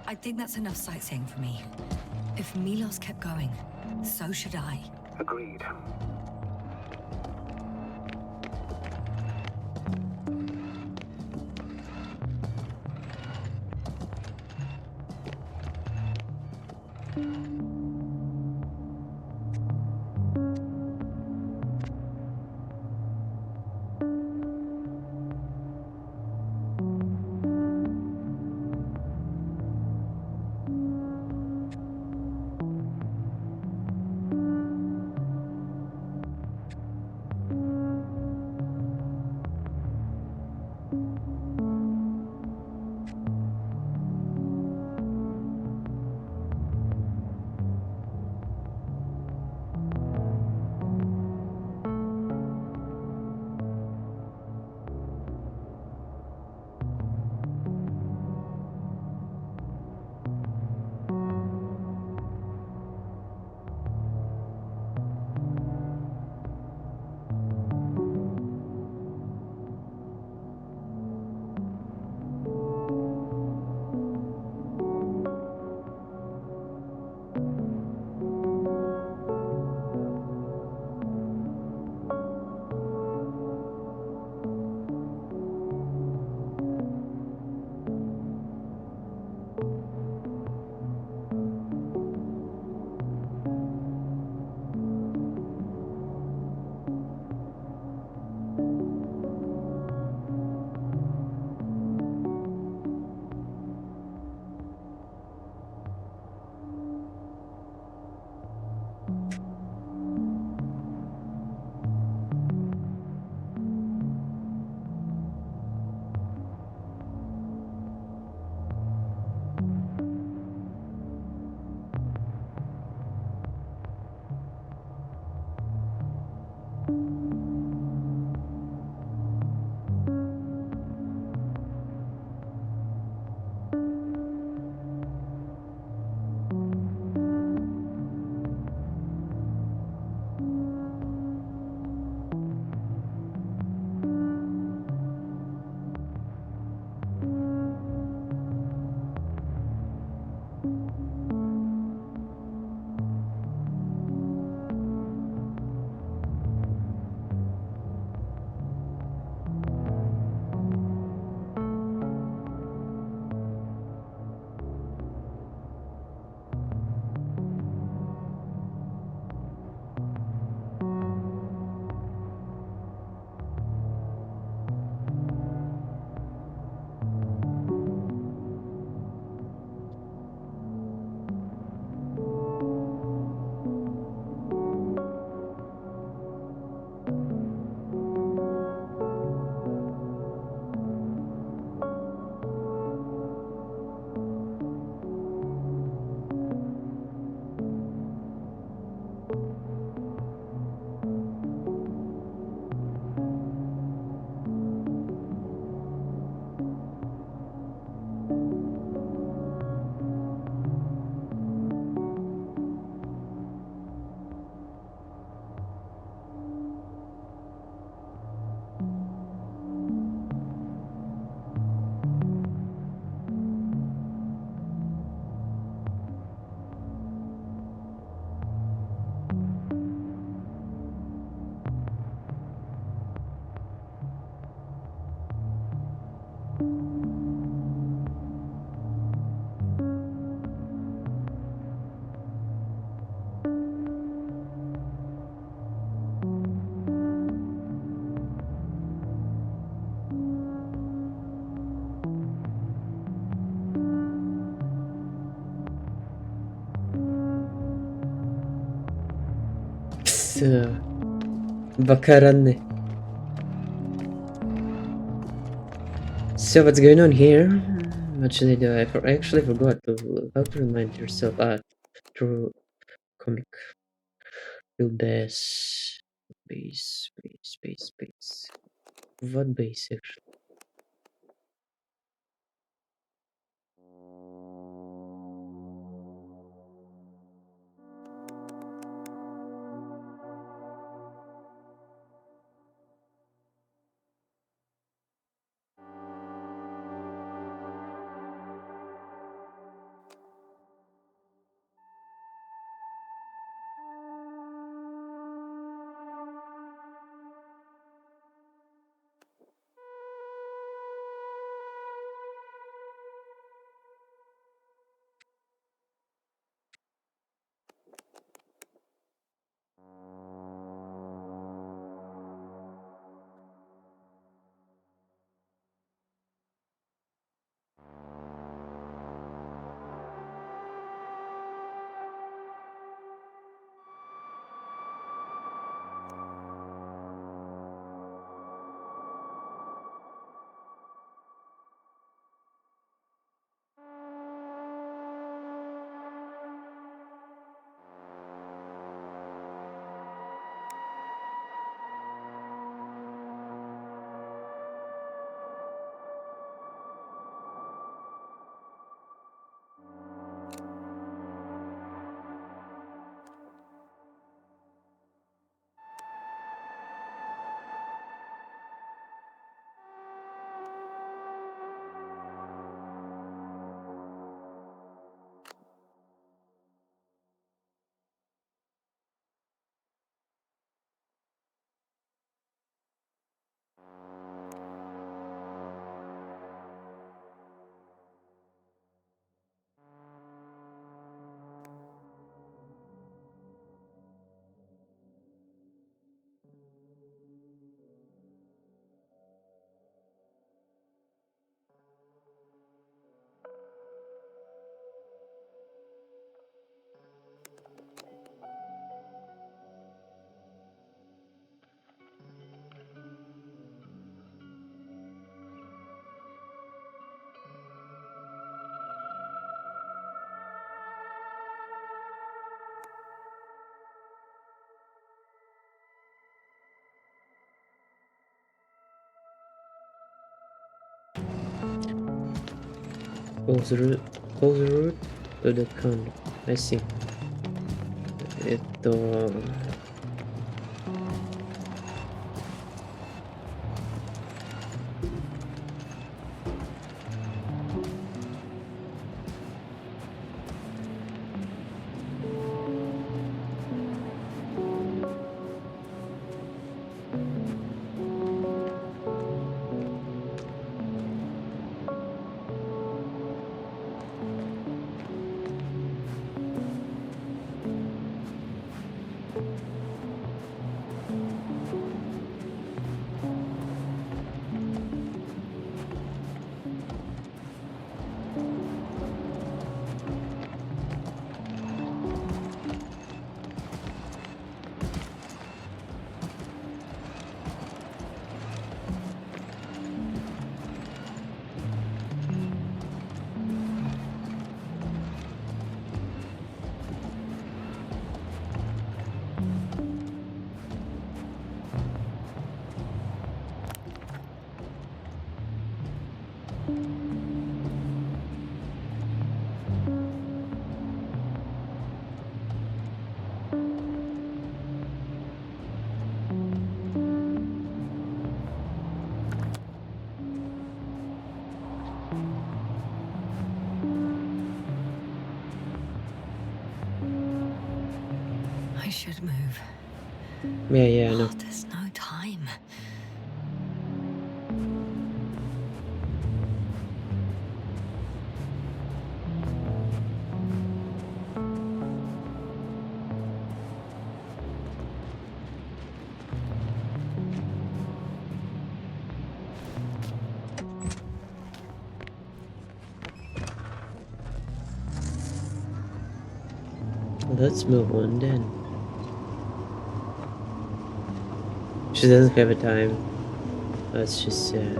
I think that's enough sightseeing for me. If Milos kept going, so should I. Agreed. Bakaran. So what's going on here? What should I do? I actually forgot how to remind yourself. Through comic. Real base. Base. What base actually? close route to the con. I see. えっと、I should move. yeah, I know. Oh, there's no time. Let's move on then. She doesn't have a time. That's just sad.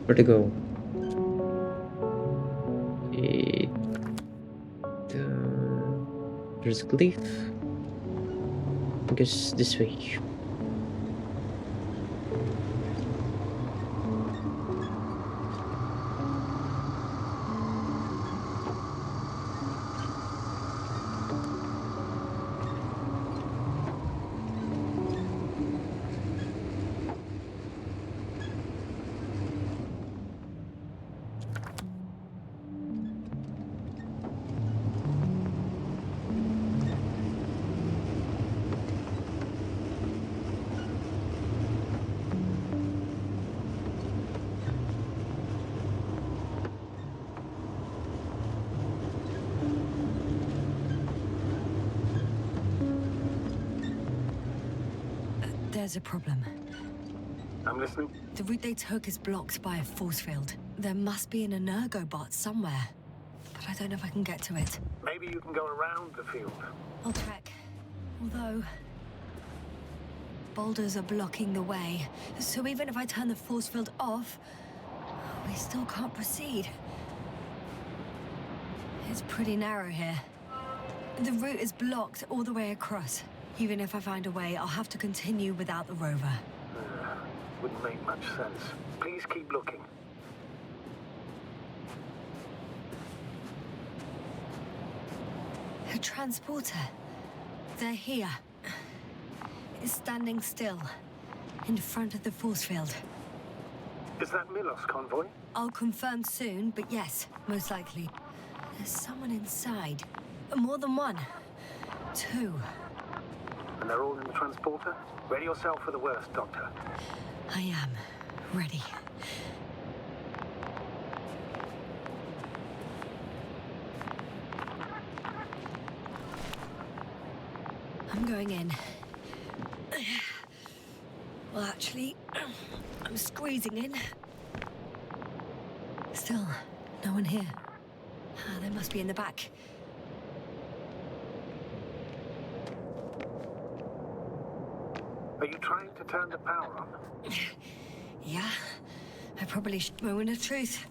Where to go? Okay. There's a cliff. I guess this way. There's a problem. I'm listening. The route they took is blocked by a force field. There must be an energobot somewhere, but I don't know if I can get to it. Maybe you can go around the field. I'll check. Although, boulders are blocking the way, so even if I turn the force field off, we still can't proceed. It's pretty narrow here. The route is blocked all the way across. Even if I find a way, I'll have to continue without the rover. Wouldn't make much sense. Please keep looking. A transporter. They're here. It's standing still, in front of the force field. Is that Milos convoy? I'll confirm soon, but yes, most likely. There's someone inside. More than one. Two. And they're all in the transporter? Ready yourself for the worst, Doctor. I am ready. I'm going in. Well, actually, I'm squeezing in. Still, no one here. They must be in the back. Are you trying to turn the power on? Yeah, I probably should know the truth.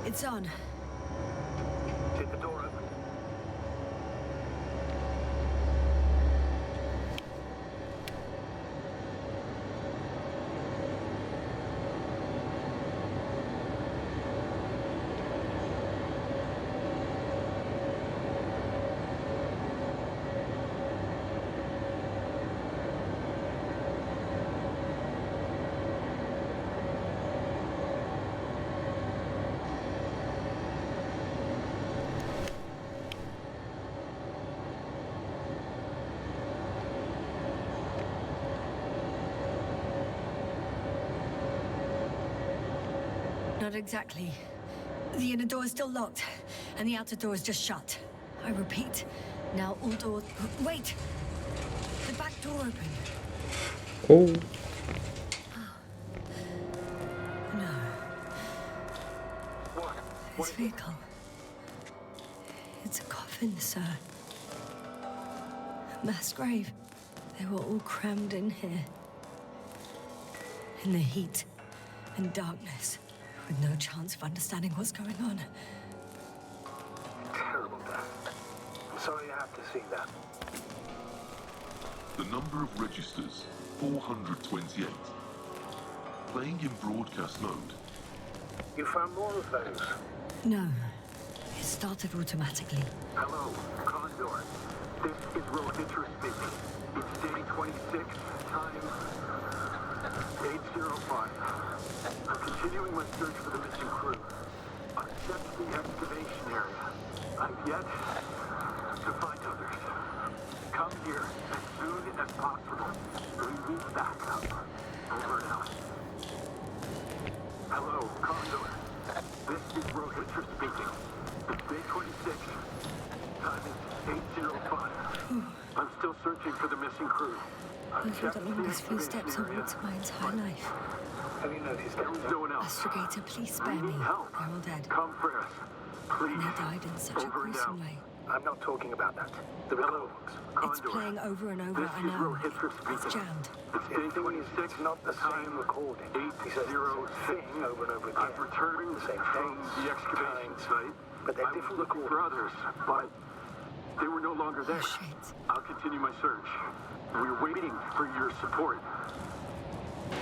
It's on. Did the door open? Not exactly. The inner door is still locked, and the outer door is just shut. I repeat, now all doors... Wait! The back door open. Oh, No, What? this vehicle. It's a coffin, sir. A mass grave. They were all crammed in here. In the heat and darkness, with no chance of understanding what's going on. Terrible death. I'm sorry you have to see that. The number of registers, 428. Playing in broadcast mode. You found more of those? No, it started automatically. Hello, Condor. This is Rohitra speaking. It's day 26, time 8:05. I'm continuing my search for the missing crew. I've checked the excavation area. I've yet to find others. Come here as soon as possible. We need backup. Over and out. Hello, Condor. This is Rohitra speaking. It's day 26. Time is 8:05. I'm still searching for the missing crew. Those were the longest few steps I've walked in my entire life. Have you noticed there was no one else? Astrogator, please spare We me. need help. They're all dead. Come for us. Please. And they died in such a Over and gruesome out. way. I'm not talking about that. The recordings. It's playing over and over, This I is know. Rohitra It's speaking. jammed. It's day 26. It's not the same recording. 8:06 over and over again. I've returned the same from the excavation site. But they're different looking for others, but they were no longer there. Oh, shit. I'll continue my search. We're waiting for your support.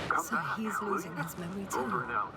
Come So back, he's will losing you? his memory too. Over and out.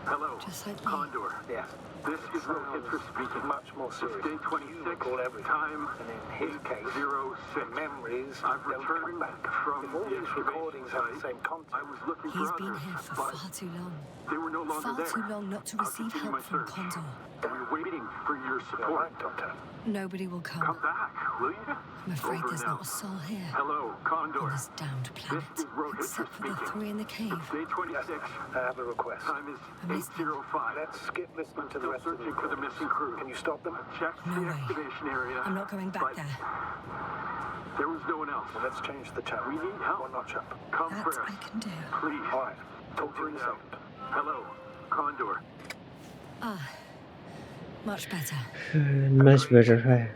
Hello, Just like me. Condor. Yes. This is Rohitra speaking. Much more serious. It's day 26. Time. And in his case, 8:06. Memories. I've returned back from if all these recordings have the same content. I was looking He's for been others, here for but far too long. they were no longer Far there. too long not to I'll receive continue help my from search. Condor. We're waiting for your support. Right, Doctor. Nobody will Come come. back, will you? I'm afraid Over there's and not out. a soul here. Hello, Condor. On this downed planet. This is Rohitra Except for the speaking. 3 in the cave. It's day 26. I have a request. Time is I missed them. 8:05. Let's skip listening to the rest of the searching for the missing crew. Can you stop them? Check No the way. excavation area. I'm not going back but there. There was no one else. Well, let's change the channel. We need help. One notch up. Come That first. I can do. Please. All right. Talk to you in a second. Hello, Condor. Ah, much better. much better. Huh?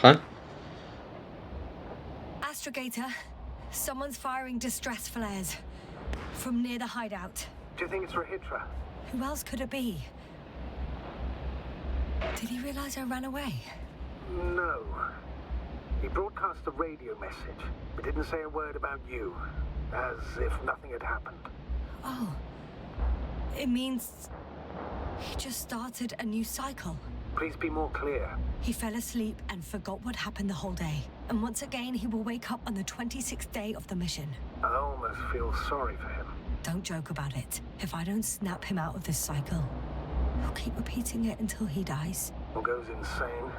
Huh? Astrogator, someone's firing distress flares from near the hideout. Do you think it's Rohitra? Who else could it be? Did he realize I ran away? No. He broadcast a radio message, but didn't say a word about you, as if nothing had happened. Oh, it means he just started a new cycle. Please be more clear. He fell asleep and forgot what happened the whole day. And once again, he will wake up on the 26th day of the mission. I almost feel sorry for him. Don't joke about it. If I don't snap him out of this cycle, he'll keep repeating it until he dies. Or goes insane.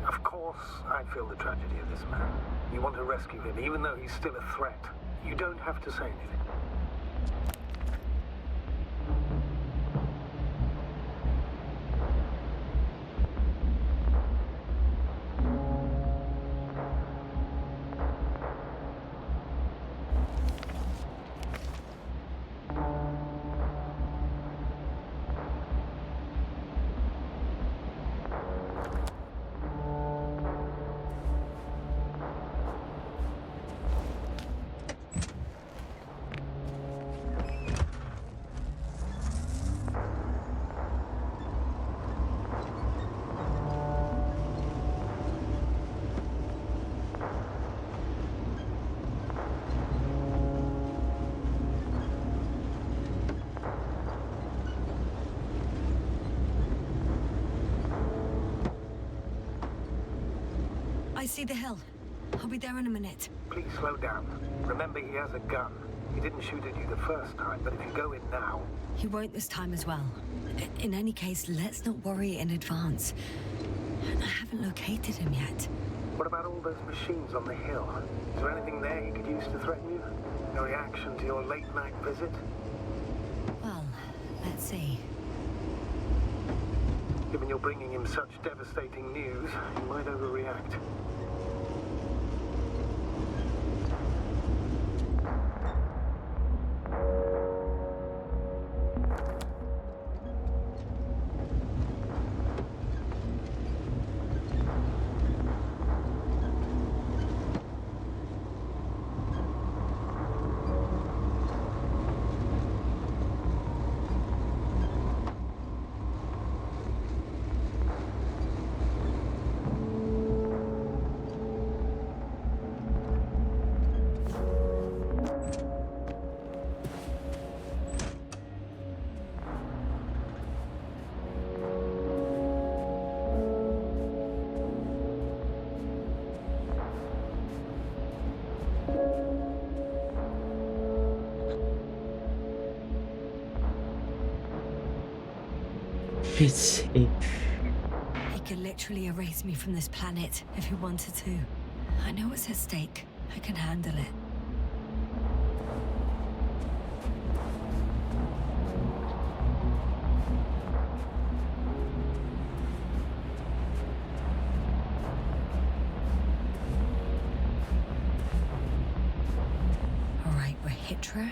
Of course, I feel the tragedy of this man. You want to rescue him, even though he's still a threat. You don't have to say anything. I see the hill. I'll be there in a minute. Please slow down. Remember, he has a gun. He didn't shoot at you the first time, but if you go in now... He won't this time as well. In any case, let's not worry in advance. I haven't located him yet. What about all those machines on the hill? Is there anything there he could use to threaten you? No reaction to your late-night visit? Well, let's see. Given you're bringing him such devastating news, he might overreact. Let's see. He could literally erase me from this planet if he wanted to. I know what's at stake. I can handle it. All right, Rahitra.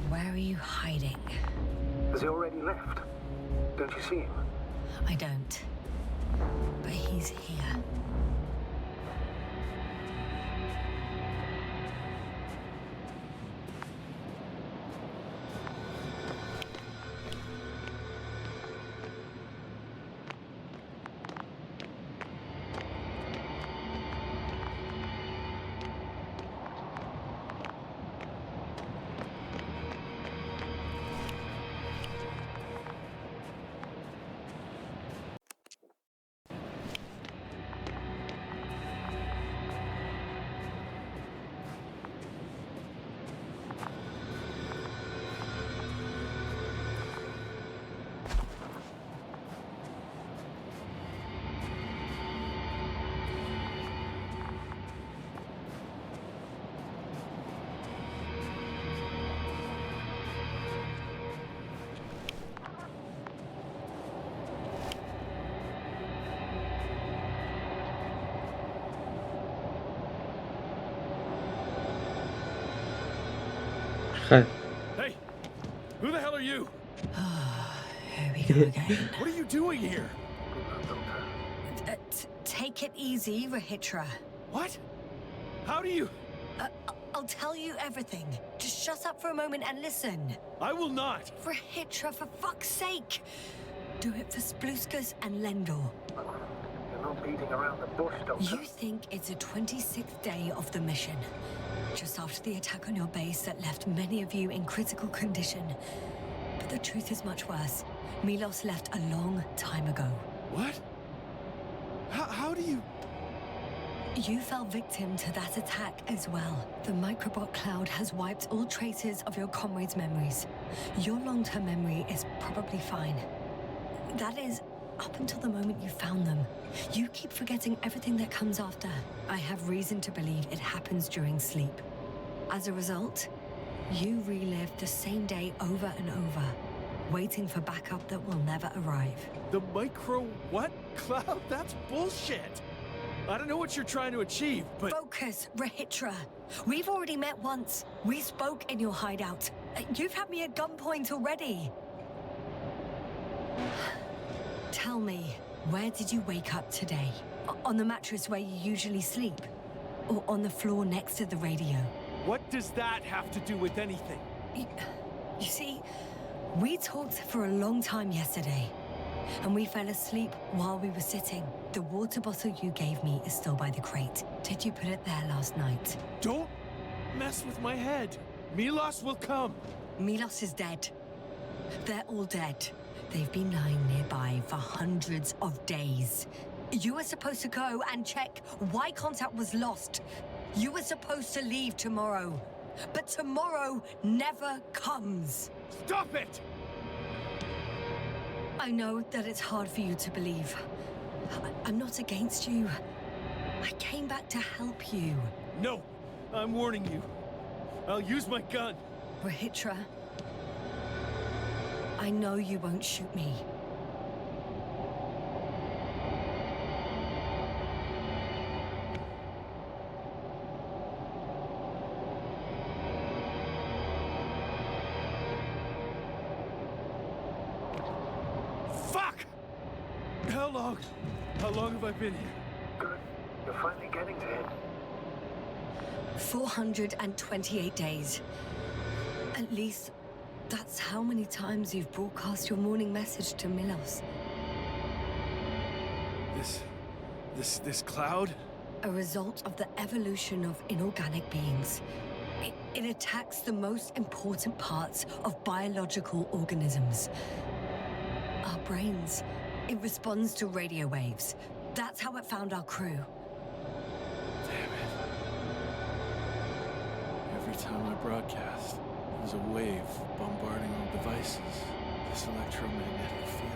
Where are you hiding? Has he already left? Don't you see him? I don't. But he's here. Hi. Hey, who the hell are you? Here we go again. What are you doing here? Take it easy, Rahitra. What? How do you? I'll tell you everything. Just shut up for a moment and listen. I will not. Rahitra, for fuck's sake! Do it for Spluskas and Lendor. You're not beating around the bush, Doctor. You think it's the 26th day of the mission. Just after the attack on your base that left many of you in critical condition. But the truth is much worse. Milos left a long time ago. What? How do you... You fell victim to that attack as well. The microbot cloud has wiped all traces of your comrades' memories. Your long-term memory is probably fine. That is, up until the moment you found them. You keep forgetting everything that comes after. I have reason to believe it happens during sleep. As a result, you relive the same day over and over, waiting for backup that will never arrive. The micro what? Cloud? That's bullshit. I don't know what you're trying to achieve, but... Focus, Rahitra. We've already met once. We spoke in your hideout. You've had me at gunpoint already. Tell me, where did you wake up today? On the mattress where you usually sleep? Or on the floor next to the radio? What does that have to do with anything? You see, we talked for a long time yesterday. And we fell asleep while we were sitting. The water bottle you gave me is still by the crate. Did you put it there last night? Don't mess with my head. Milos will come. Milos is dead. They're all dead. They've been lying nearby for hundreds of days. You were supposed to go and check why contact was lost. You were supposed to leave tomorrow. But tomorrow never comes. Stop it! I know that it's hard for you to believe. I'm not against you. I came back to help you. No, I'm warning you. I'll use my gun. Rahitra, I know you won't shoot me. Fuck! How long have I been here? Good. You're finally getting to him. 428 days. At least, that's how many times you've broadcast your morning message to Milos. This cloud? A result of the evolution of inorganic beings. It attacks the most important parts of biological organisms. Our brains. It responds to radio waves. That's how it found our crew. Damn it. Every time I broadcast, there's a wave bombarding all devices. This electromagnetic field.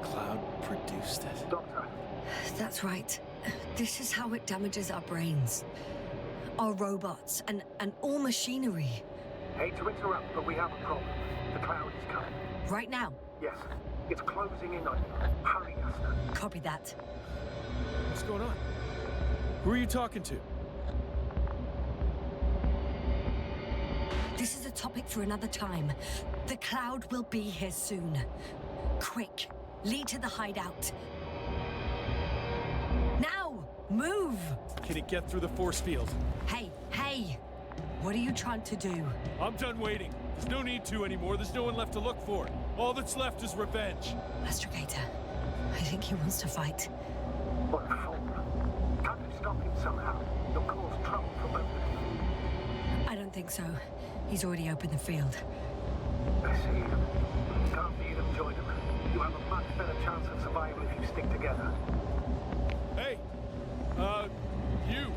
The cloud produced it. Doctor, That's right. This is how it damages our brains. Our robots and all machinery. hate to interrupt, but we have a problem. The cloud is coming. Right now. Yes, it's closing in on you. Hurry, Asta. Copy that. What's going on? Who are you talking to? This is a topic for another time. The cloud will be here soon. Quick, lead to the hideout. Now, move! Can it get through the force field? Hey, hey! What are you trying to do? I'm done waiting. There's no need to anymore. There's no one left to look for. All that's left is revenge. Astrogator, I think he wants to fight. What a fool. Can't you stop him somehow? You'll cause trouble for both of you. I don't think so. He's already opened the field. I see. Can't beat him, join him. You have a much better chance of survival if you stick together. Hey, you.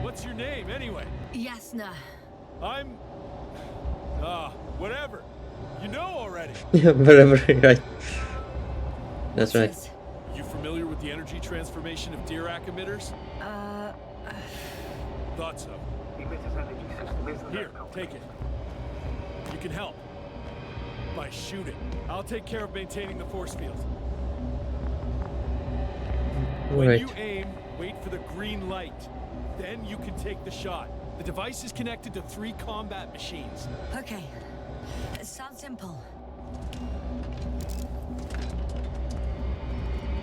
What's your name, anyway? Yasna. I'm... whatever. You know already. Yeah, whatever, right. That's What's right. this? You familiar with the energy transformation of Dirac emitters? Thought so. The emitter's energy system isn't Here, that complicated. take it. You can help. By shooting. I'll take care of maintaining the force field. When Right. you aim, wait for the green light. Then you can take the shot. The device is connected to 3 combat machines. Okay. It sounds simple.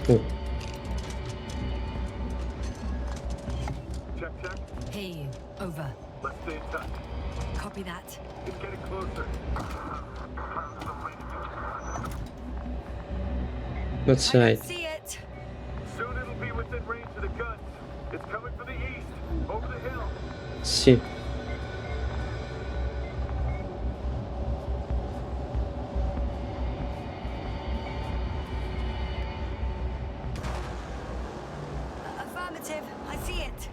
Cool. Check, check. Hear you. Over. Let's stay in touch. Copy that. It's getting closer. Cloud is away. What I side? can see it. Soon it'll be within range of the guns. It's coming from the east, over the hill. See. Affirmative. I see it.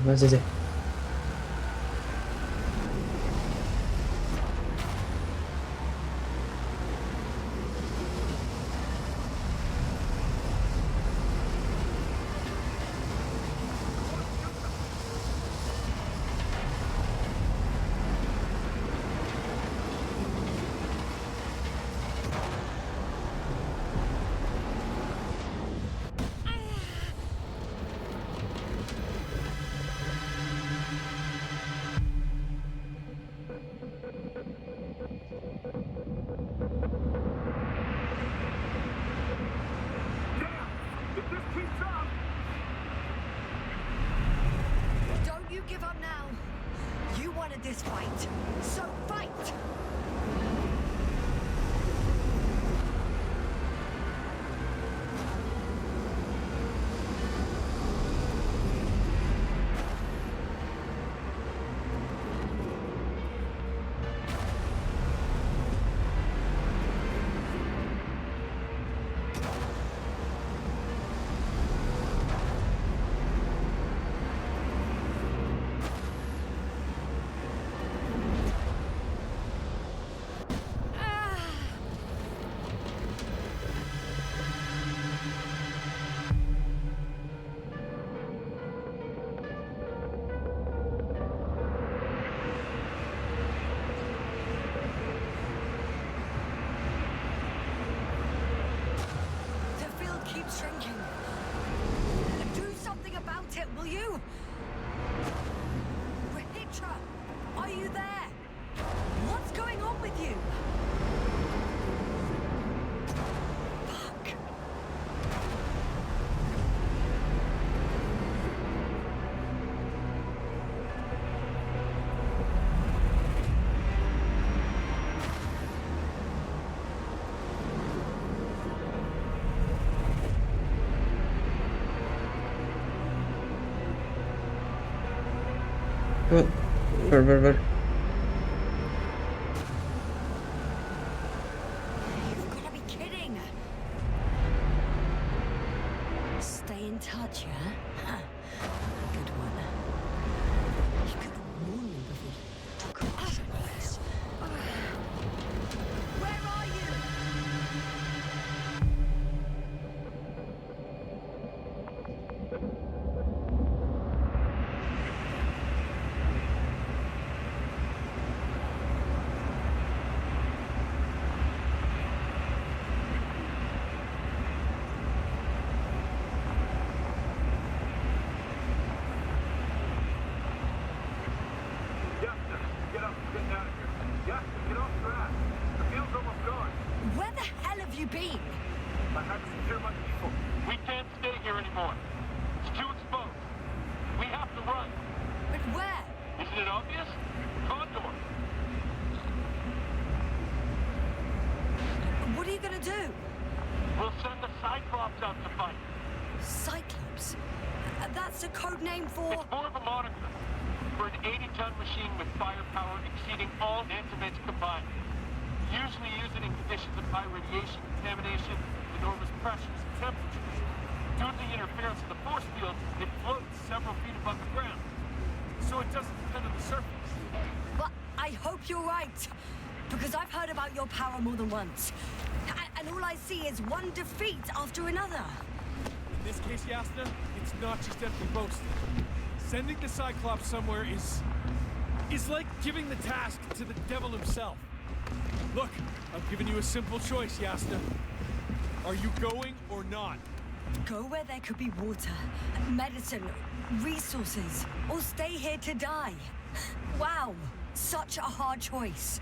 Was ist er? If this keeps up, Don't you give up now. You wanted this fight, so fight! The field keeps shrinking. Do something about it, will you? Rahitra, are you there? What's going on with you? Fuck. Oh, where? You've got to be kidding. Stay in touch, yeah? Huh. Good one. You could have warned me before you took action like this. Where are you? Yasna, get up, get out of here. Yasna, get off your ass. The field's almost gone. Where the hell have you been? I had to secure my people. We can't stay here anymore. It's too exposed. We have to run. But where? Isn't it obvious? Condor. What are you gonna do? We'll send the Cyclops out to fight. Cyclops? That's a code name for... It's more of a moniker for an 80-ton machine with firepower exceeding all antimates combined. Usually use it in conditions of high radiation contamination, enormous pressures and temperatures. Due to the interference of the force field, it floats several feet above the ground. So it doesn't depend on the surface. But I hope you're right. Because I've heard about your power more than once. And all I see is one defeat after another. In this case, Yasna, it's not just empty boasting. Sending the Cyclops somewhere is like giving the task to the devil himself. Look, I've given you a simple choice, Yasna. Are you going or not? Go where there could be water, medicine, resources, or stay here to die. Wow, such a hard choice.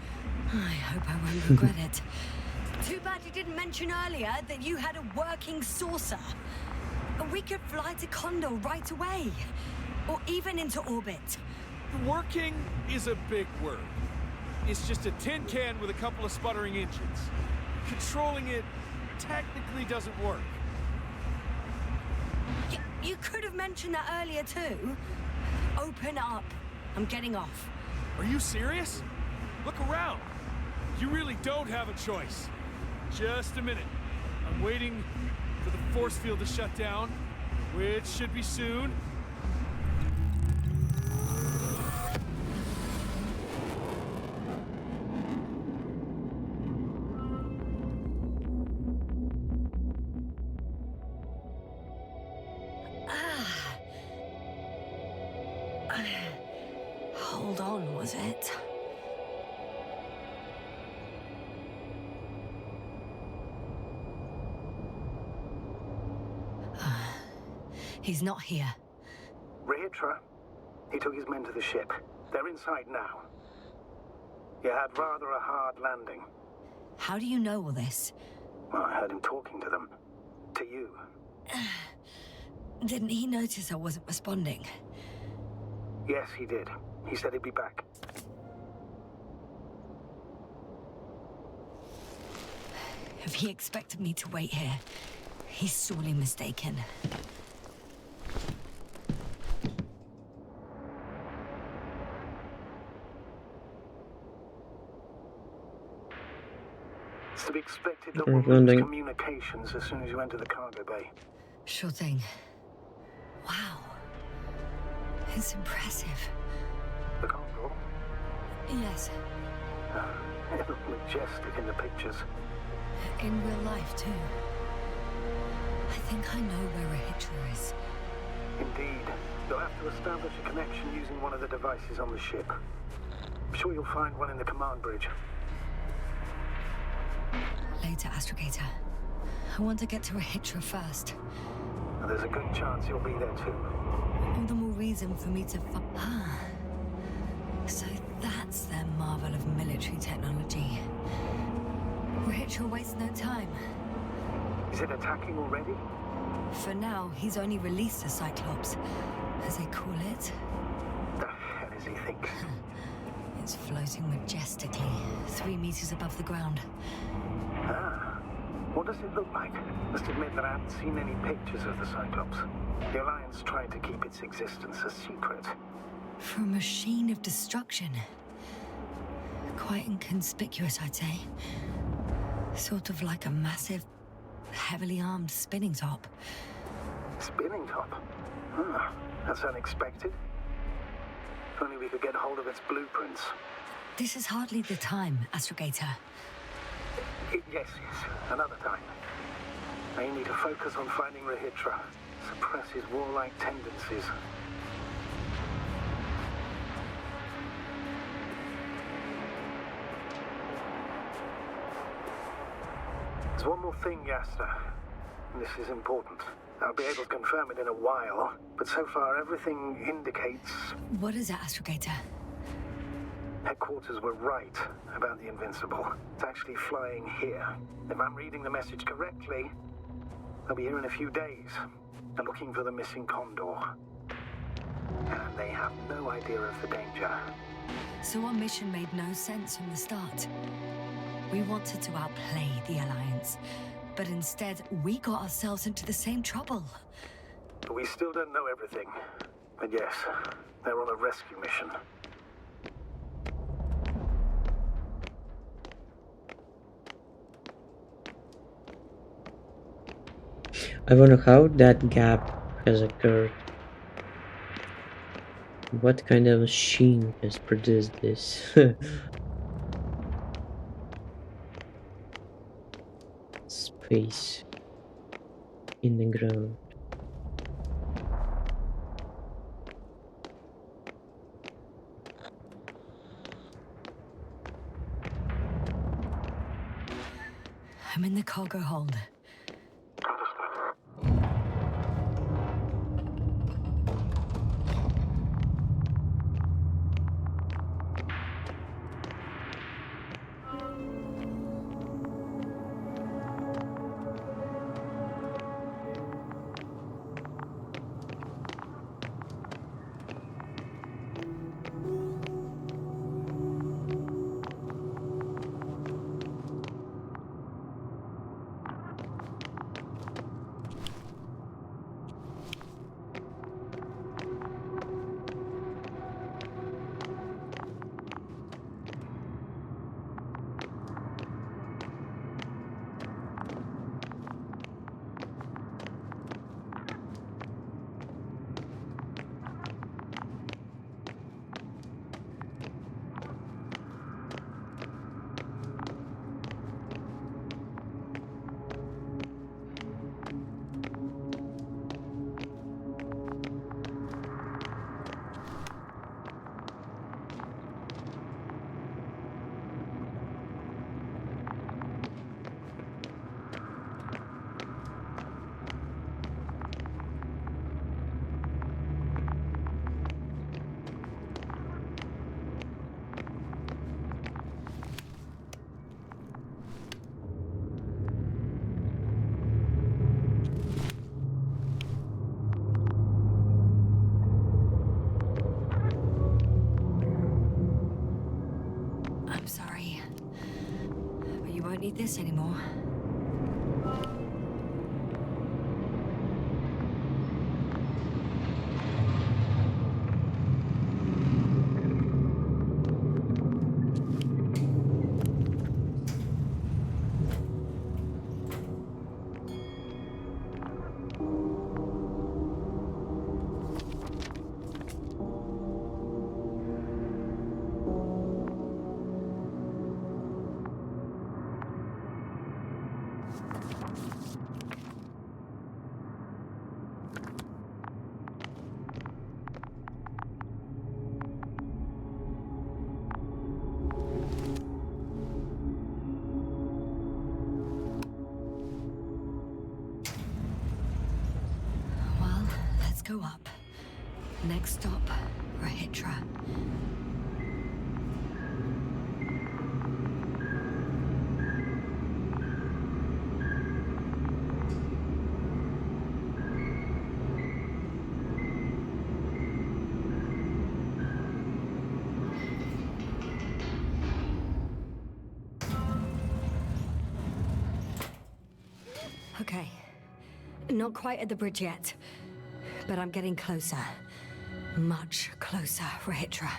I hope I won't regret it. Too bad you didn't mention earlier that you had a working saucer. We could fly to Condor right away. Or even into orbit. Working is a big word. It's just a tin can with a couple of sputtering engines. Controlling it technically doesn't work. You could have mentioned that earlier too. Open up. I'm getting off. Are you serious? Look around. You really don't have a choice. Just a minute. I'm waiting for the force field to shut down, which should be soon. hold on, was it? He's not here. Rahitra, he took his men to the ship. They're inside now. You had rather a hard landing. How do you know all this? Well, I heard him talking to them. To you. Didn't he notice I wasn't responding? Yes, he did. He said he'd be back. If he expected me to wait here, he's sorely mistaken. It's to be expected that I'm we'll lose wondering. communications as soon as you enter the cargo bay. Sure thing. Wow. It's impressive. The Condor? Yes, It looked majestic in the pictures. in real life too. I think I know where Rahitra is. Indeed. You'll have to establish a connection using one of the devices on the ship. I'm sure you'll find one in the command bridge. Later, Astrogator. I want to get to Rahitra first. And there's a good chance you'll be there too. All the more reason for me to So that's their marvel of military technology. Rahitra wastes no time. Is it attacking already? For now, he's only released the Cyclops, as they call it. The hell does he think? It's floating majestically, 3 meters above the ground. Ah. What does it look like? Must admit that I haven't seen any pictures of the Cyclops. The Alliance tried to keep its existence a secret. For a machine of destruction. Quite inconspicuous, I'd say. Sort of like a massive, heavily armed spinning top. Spinning top? Ah, that's unexpected. If only we could get hold of its blueprints. This is hardly the time, Astrogator. Yes, another time. I need to focus on finding Rahitra, suppress his warlike tendencies. There's one more thing, Yasta. This is important. I'll be able to confirm it in a while, but so far everything indicates What is it, Astrogator? headquarters were right about the Invincible. It's actually flying here. If I'm reading the message correctly, they'll be here in a few days. They're looking for the missing Condor. And they have no idea of the danger. So our mission made no sense from the start. We wanted to outplay the Alliance, but instead we got ourselves into the same trouble. But we still don't know everything. But yes, they're on a rescue mission. I wonder how that gap has occurred. What kind of machine has produced this? Space in the ground. I'm in the cargo hold. I'm sorry. But you won't need this anymore. Well, let's go up. Next stop, Rahitra. Okay. Not quite at the bridge yet, but I'm getting closer. Much closer, Rahitra.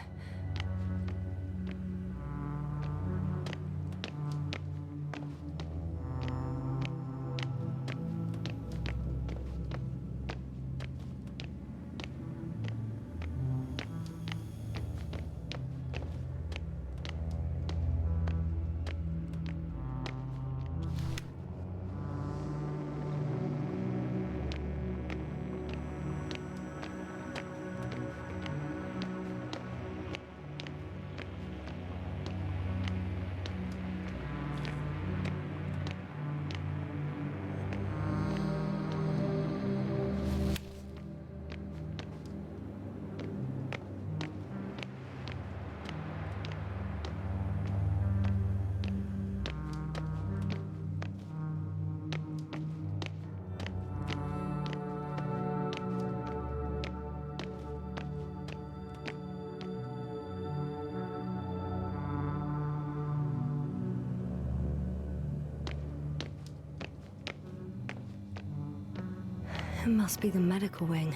It must be the medical wing.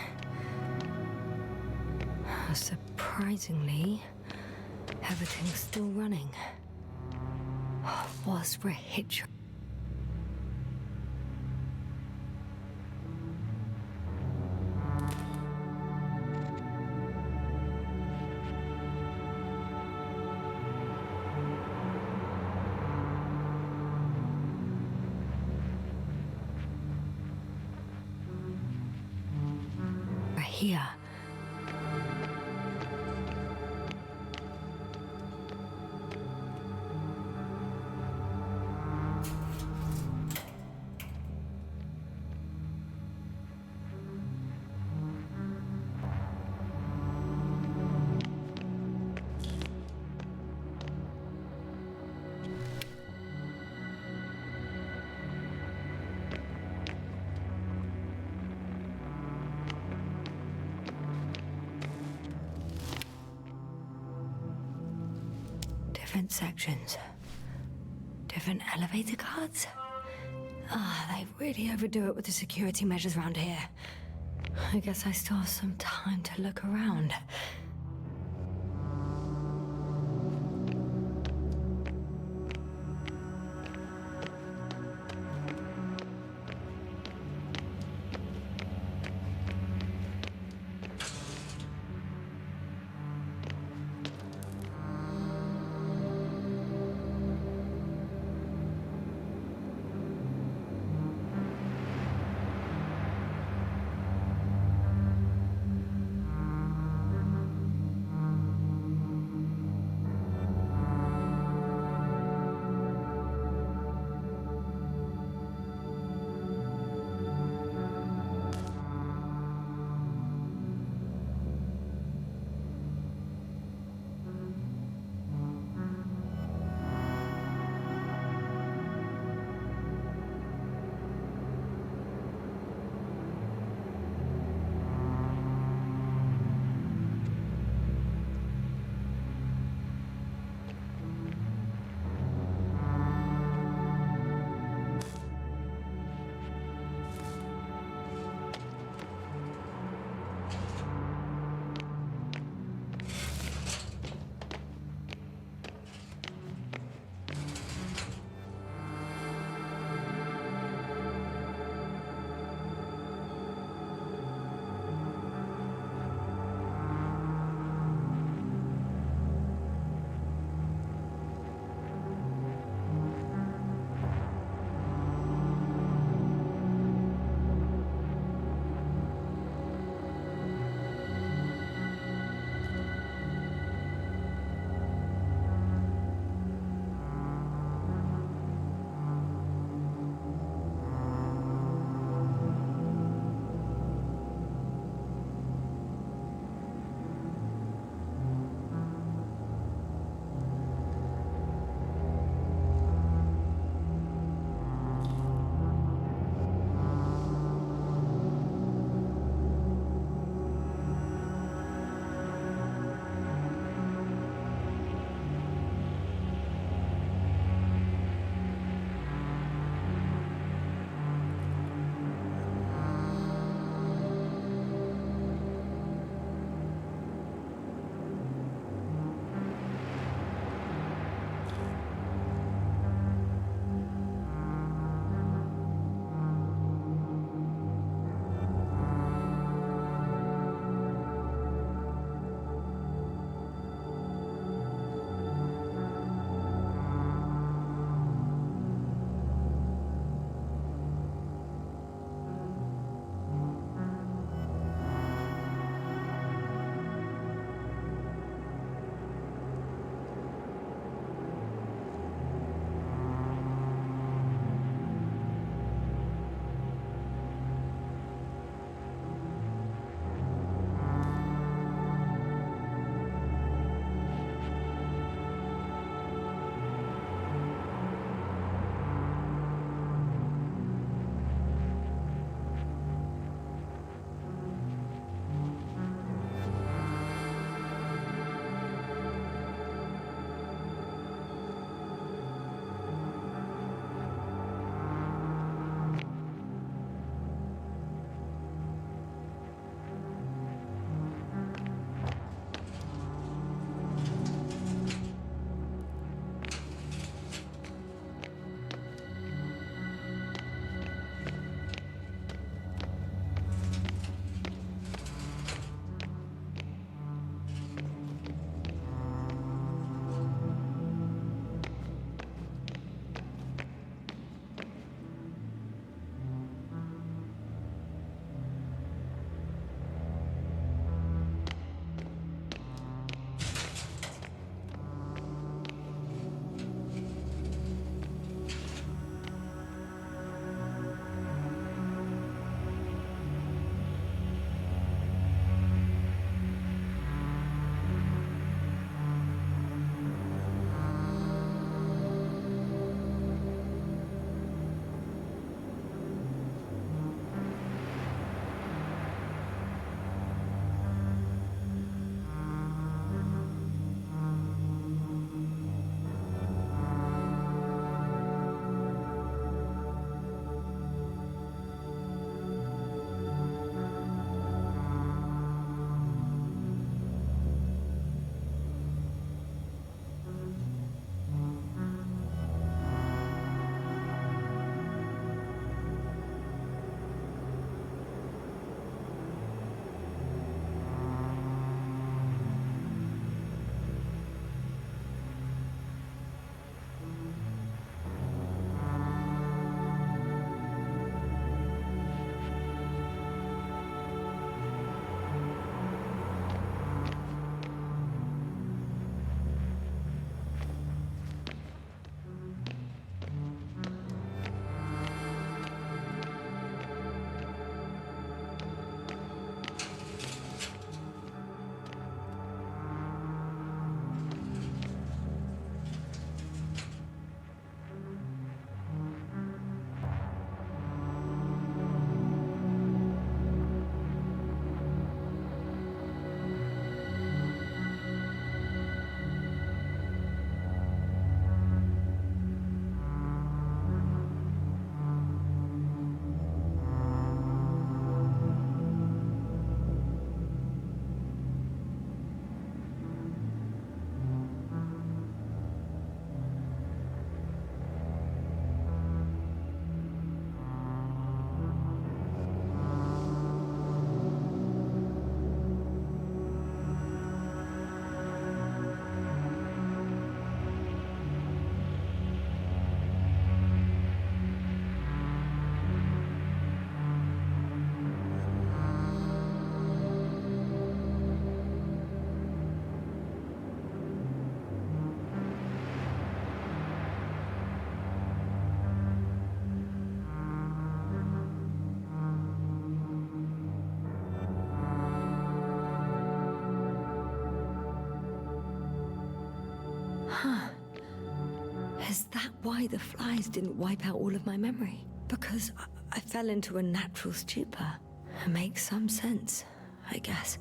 Surprisingly, everything's still running. Was Rahitra? Here. Different sections. Different elevator cards. They really overdo it with the security measures around here. I guess I still have some time to look around. Is that why the flies didn't wipe out all of my memory? Because I fell into a natural stupor. Makes some sense, I guess.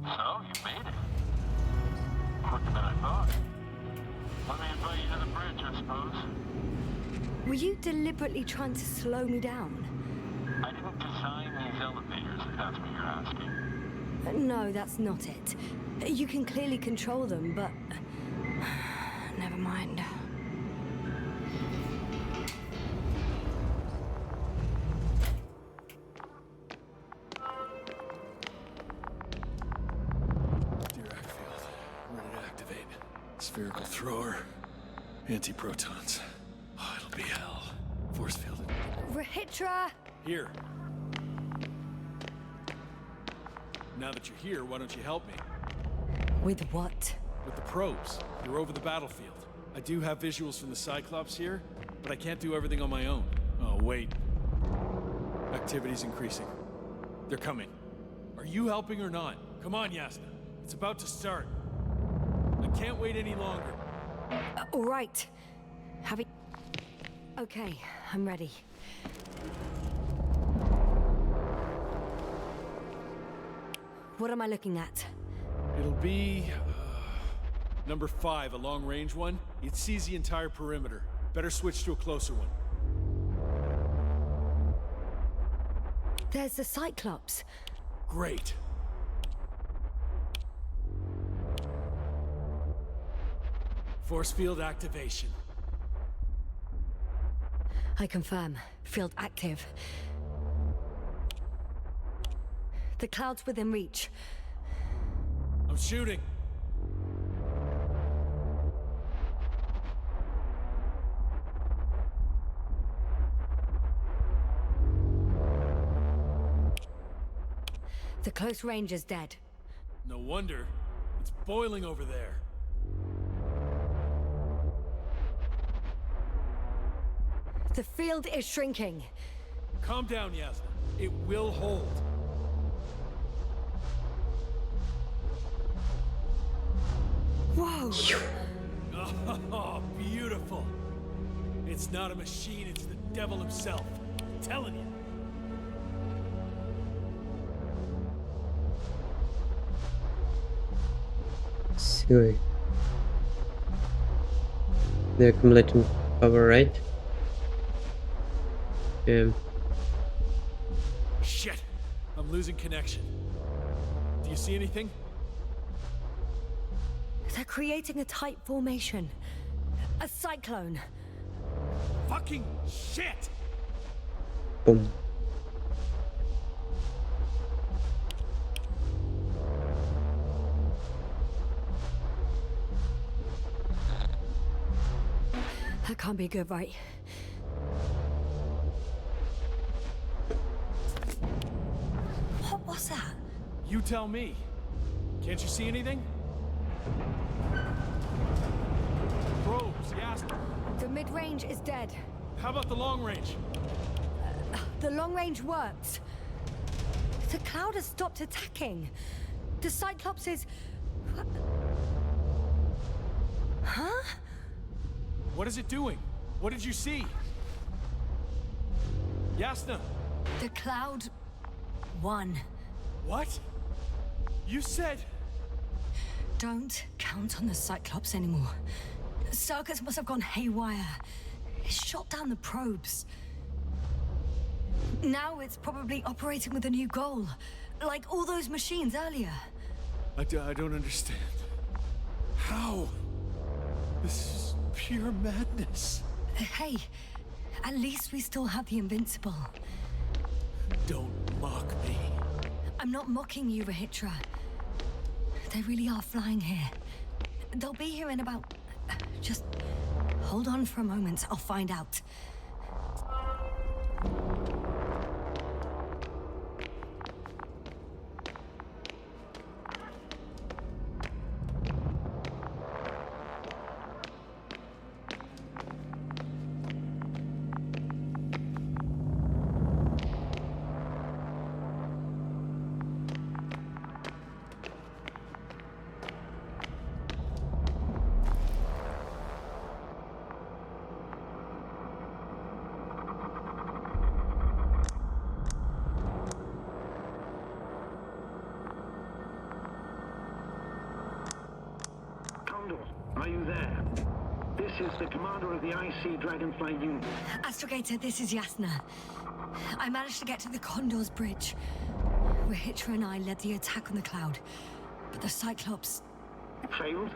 So, you made it. Quicker than I thought. Let me invite you to the bridge, I suppose. Were you deliberately trying to slow me down? I didn't design these elevators, if that's what you're asking. No, that's not it. You can clearly control them, but... Never mind. Dirac field. Ready to activate. Spherical thrower. Anti-protons. Oh, it'll be hell. Force field. Rahitra! Here. Now that you're here, why don't you help me? With what? With the probes. You're over the battlefield. I do have visuals from the Cyclops here, but I can't do everything on my own. Oh, wait. Activity's increasing. They're coming. Are you helping or not? Come on, Yasna. It's about to start. I can't wait any longer. All right. Okay, I'm ready. What am I looking at? It'll be... number 5, a long-range one. It sees the entire perimeter. Better switch to a closer one. There's the Cyclops. Great. Force field activation. I confirm. Field active. The cloud's within reach. I'm shooting. The close range is dead. No wonder. It's boiling over there. The field is shrinking. Calm down, Yasna. It will hold. Whoa! Oh, beautiful. It's not a machine, it's the devil himself. I'm telling you. So they're accumulating power, right? Shit! I'm losing connection. Do you see anything? They're creating a tight formation. A cyclone. Fucking shit! Boom. That can't be good, right? What was that? You tell me. Can't you see anything? Probes, yes. The mid-range is dead. How about the long range? The long range works. The cloud has stopped attacking. The Cyclops is... Huh? What is it doing? What did you see? Yasna! The cloud won. What? You said... Don't count on the Cyclops anymore. Circus must have gone haywire. It shot down the probes. Now it's probably operating with a new goal. Like all those machines earlier. I don't understand. How? This is pure madness. Hey, at least we still have the Invincible. Don't mock me. I'm not mocking you, Rahitra. They really are flying here. They'll be here in about... Just hold on for a moment. I'll find out. Are you there? This is the commander of the IC Dragonfly unit. Astrogator, this is Yasna. I managed to get to the Condor's bridge. Rahitra and I led the attack on the cloud. But the Cyclops... Failed?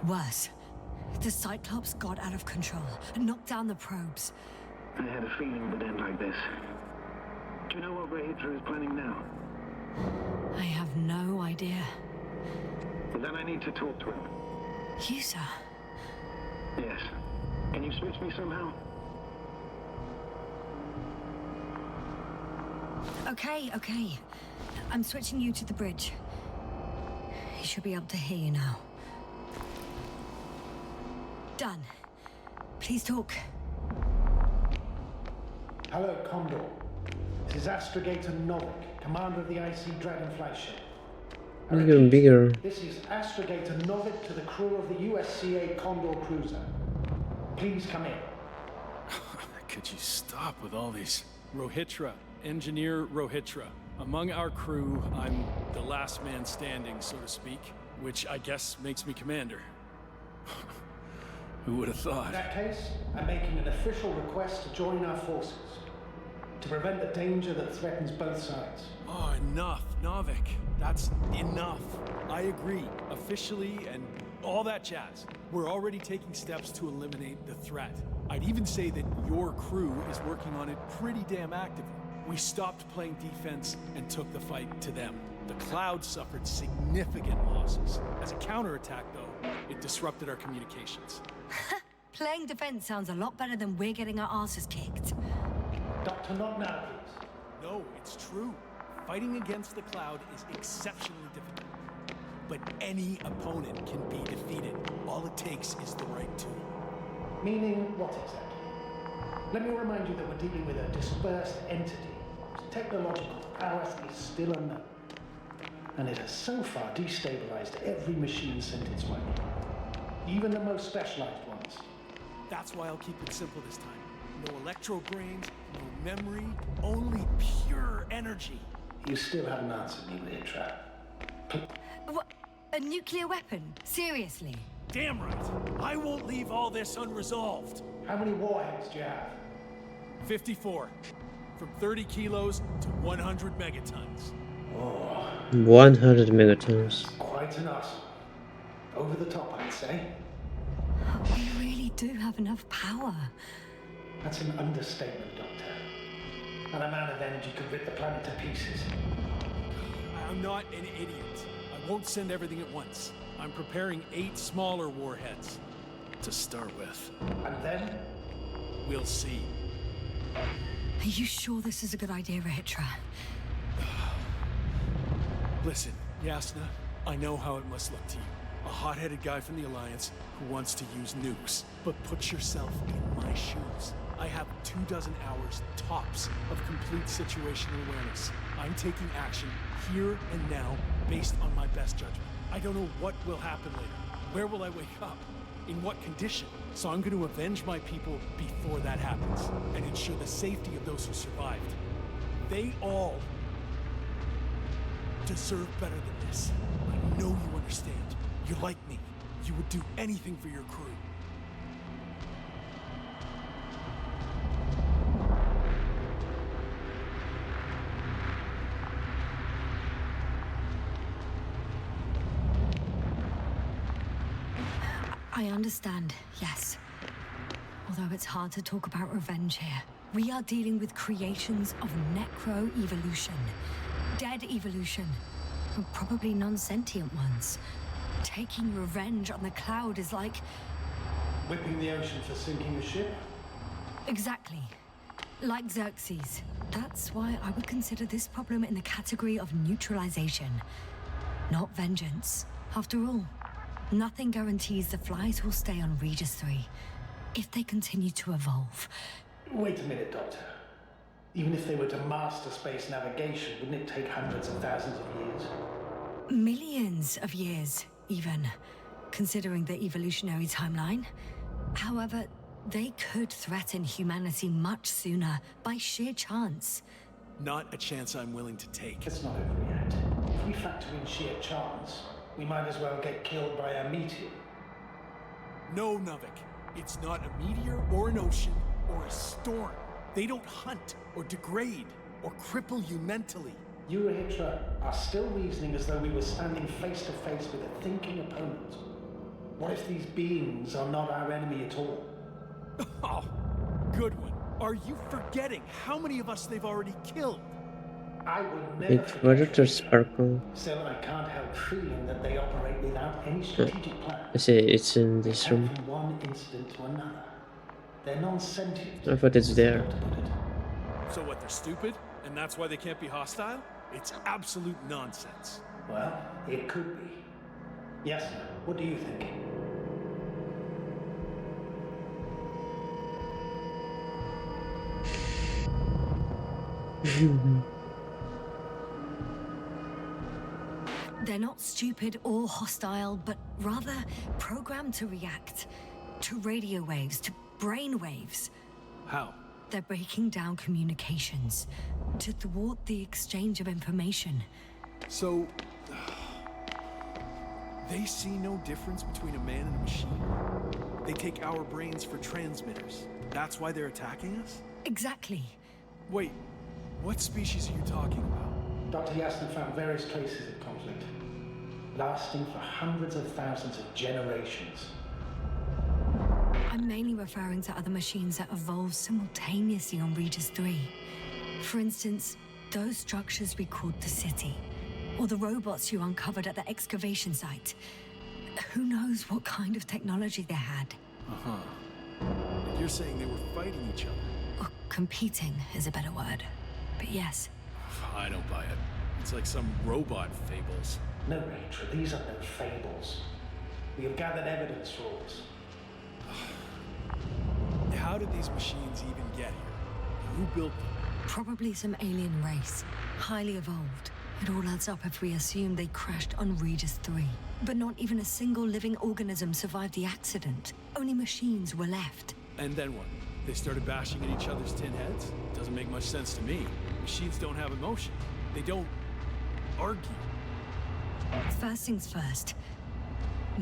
Worse. The Cyclops got out of control and knocked down the probes. I had a feeling it would end like this. Do you know what Rahitra is planning now? I have no idea. Well, then I need to talk to him. You, sir? Yes. Can you switch me somehow? Okay. I'm switching you to the bridge. He should be able to hear you now. Done. Please talk. Hello, Condor. This is Astrogator Novik, commander of the IC Dragonfly ship. Bigger and bigger. This is Astrogator Novik to the crew of the USCA Condor cruiser. Please come in. Could you stop with all these? Rohitra, Engineer Rohitra. Among our crew, I'm the last man standing, so to speak, which I guess makes me commander. Who would have thought? In that case, I'm making an official request to join our forces to prevent the danger that threatens both sides. Oh, enough, Novik. That's enough. I agree, officially, and all that jazz. We're already taking steps to eliminate the threat. I'd even say that your crew is working on it pretty damn actively. We stopped playing defense and took the fight to them. The Cloud suffered significant losses. As a counterattack, though, it disrupted our communications. Playing defense sounds a lot better than we're getting our asses kicked. Doctor, not now, please. No, it's true. Fighting against the Cloud is exceptionally difficult. But any opponent can be defeated. All it takes is the right tool. Meaning what exactly? Let me remind you that we're dealing with a dispersed entity whose technological prowess is still unknown. And it has so far destabilized every machine sent its way. Even the most specialized ones. That's why I'll keep it simple this time. No electro brains, no memory, only pure energy. You still haven't answered me, Rahitra. What? A nuclear weapon? Seriously? Damn right. I won't leave all this unresolved. How many warheads do you have? 54. from 30 kilos to 100 megatons. Oh, 100 megatons. quite an arsenal. Over the top, I'd say. We really do have enough power. That's an understatement, Doctor. An amount of energy could rip the planet to pieces. I'm not an idiot. I won't send everything at once. I'm preparing 8 smaller warheads to start with. And then? We'll see. Are you sure this is a good idea, Rahitra? Listen, Yasna, I know how it must look to you. A hot-headed guy from the Alliance who wants to use nukes. But put yourself in my shoes. I have 24 hours tops of complete situational awareness. I'm taking action here and now based on my best judgment. I don't know what will happen later. Where will I wake up? In what condition? So I'm going to avenge my people before that happens and ensure the safety of those who survived. They all deserve better than this. I know you understand. You're like me. You would do anything for your crew. I understand, yes. Although it's hard to talk about revenge here. We are dealing with creations of necro-evolution. Dead evolution. And probably non-sentient ones. Taking revenge on the Cloud is like... Whipping the ocean for sinking a ship? Exactly. Like Xerxes. That's why I would consider this problem in the category of neutralization. Not vengeance. After all, nothing guarantees the flies will stay on Regis 3 if they continue to evolve. Wait a minute, Doctor. Even if they were to master space navigation, wouldn't it take hundreds of thousands of years? Millions of years, even, considering the evolutionary timeline. However, they could threaten humanity much sooner by sheer chance. Not a chance I'm willing to take. Let's not overreact. If we factor in sheer chance, we might as well get killed by a meteor. No, Nuvik. It's not a meteor or an ocean or a storm. They don't hunt or degrade or cripple you mentally. You, Rahitra, are still reasoning as though we were standing face to face with a thinking opponent. What if these beings are not our enemy at all? Oh, good one. Are you forgetting how many of us they've already killed? I will never Big Predator Sparkle. Still, I can't help feeling that they operate without any strategic plan. I see it's in this room. From one incident to another. They're non-sentient. I thought it's there. To put it. So what, they're stupid? And that's why they can't be hostile? It's absolute nonsense. Well, it could be. Yes, sir. What do you think? They're not stupid or hostile, but rather programmed to react to radio waves, to brain waves. How? They're breaking down communications to thwart the exchange of information. So, they see no difference between a man and a machine? They take our brains for transmitters. That's why they're attacking us? Exactly. Wait, what species are you talking about? Dr. Yasna found various traces of conflict, lasting for hundreds of thousands of generations. I'm mainly referring to other machines that evolved simultaneously on Regis 3. For instance, those structures we called the City, or the robots you uncovered at the excavation site. Who knows what kind of technology they had? Uh-huh. And you're saying they were fighting each other? Or competing is a better word. But yes. I don't buy it. It's like some robot fables. No, Rachel, these are no fables. We have gathered evidence for this. How did these machines even get here? Who built them? Probably some alien race. Highly evolved. It all adds up if we assume they crashed on Regis 3. But not even a single living organism survived the accident. Only machines were left. And then what? They started bashing at each other's tin heads? Doesn't make much sense to me. Machines don't have emotion. They don't argue. First things first.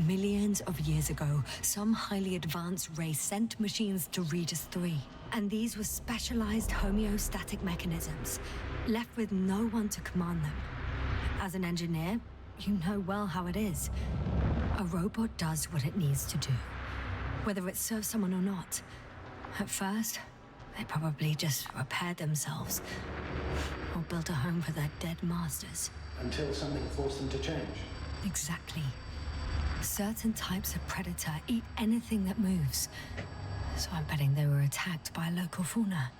Millions of years ago, some highly advanced race sent machines to Regis 3. And these were specialized homeostatic mechanisms, left with no one to command them. As an engineer, you know well how it is. A robot does what it needs to do, whether it serves someone or not. At first, they probably just repaired themselves, or built a home for their dead masters. Until something forced them to change. Exactly. Certain types of predator eat anything that moves. So I'm betting they were attacked by local fauna.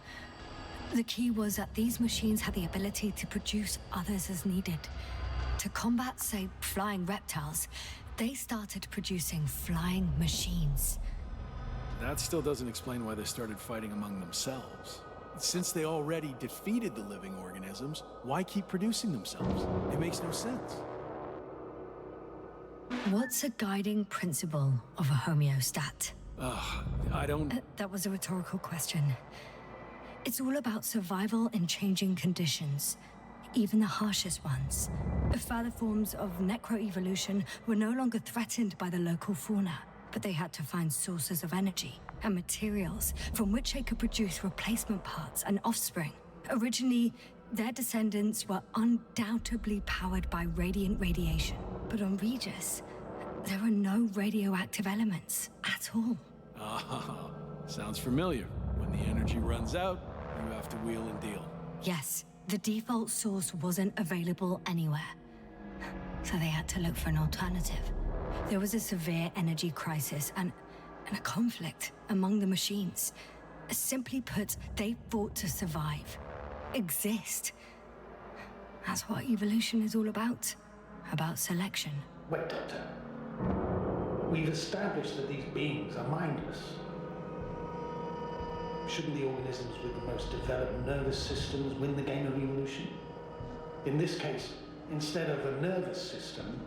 The key was that these machines had the ability to produce others as needed. To combat, say, flying reptiles, they started producing flying machines. That still doesn't explain why they started fighting among themselves. Since they already defeated the living organisms, why keep producing themselves? It makes no sense. What's a guiding principle of a homeostat? I don't... That was a rhetorical question. It's all about survival in changing conditions, even the harshest ones. Further forms of necroevolution were no longer threatened by the local fauna, but they had to find sources of energy and materials from which they could produce replacement parts and offspring. Originally, their descendants were undoubtedly powered by radiant radiation. But on Regis, there are no radioactive elements at all. Ah, sounds familiar. When the energy runs out, you have to wheel and deal. Yes, the default source wasn't available anywhere. So they had to look for an alternative. There was a severe energy crisis and a conflict among the machines. Simply put, they fought to survive, exist. That's what evolution is all about selection. Wait, Doctor. We've established that these beings are mindless. Shouldn't the organisms with the most developed nervous systems win the game of evolution? In this case, instead of a nervous system,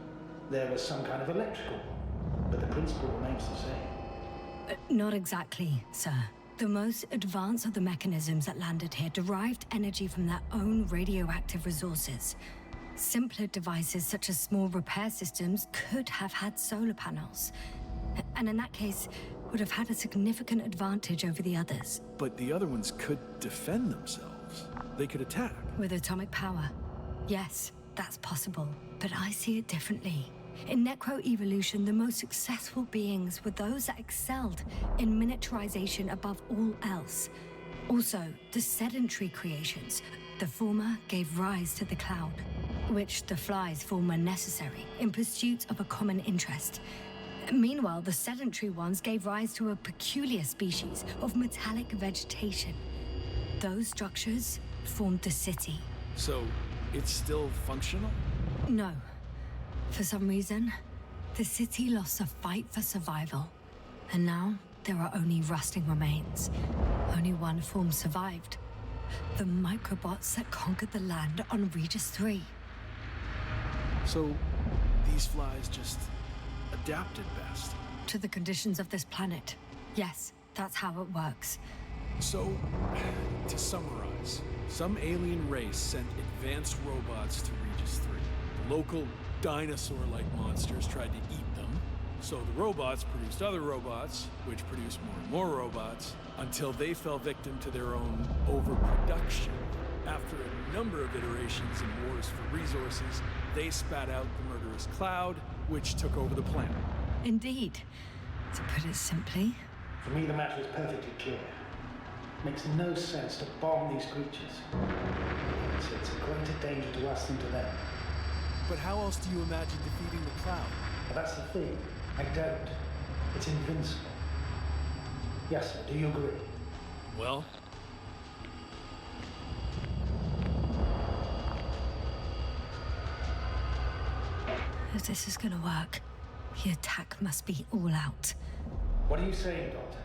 there was some kind of electrical one, but the principle remains the same. Not exactly, sir. The most advanced of the mechanisms that landed here derived energy from their own radioactive resources. Simpler devices such as small repair systems could have had solar panels. And in that case, would have had a significant advantage over the others. But the other ones could defend themselves. They could attack. With atomic power, yes, that's possible. But I see it differently. In necroevolution, the most successful beings were those that excelled in miniaturization above all else. Also, the sedentary creations. The former gave rise to the cloud, which the flies form when necessary, in pursuit of a common interest. Meanwhile, the sedentary ones gave rise to a peculiar species of metallic vegetation. Those structures formed the city. So, it's still functional? No. For some reason, the city lost a fight for survival. And now, there are only rusting remains. Only one form survived. The microbots that conquered the land on Regis 3. So, these flies just adapted best. To the conditions of this planet. Yes, that's how it works. So, to summarize, some alien race sent advanced robots to Regis 3. The local dinosaur-like monsters tried to eat them, so the robots produced other robots, which produced more and more robots, until they fell victim to their own overproduction. After a number of iterations and wars for resources, they spat out the murderous cloud, which took over the planet. Indeed. To put it simply... For me, the matter is perfectly clear. Makes no sense to bomb these creatures. It's a greater danger to us than to them. But how else do you imagine defeating the cloud? But that's the thing. I don't. It's invincible. Yes, sir. Do you agree? Well... If this is gonna work, the attack must be all out. What are you saying, Doctor?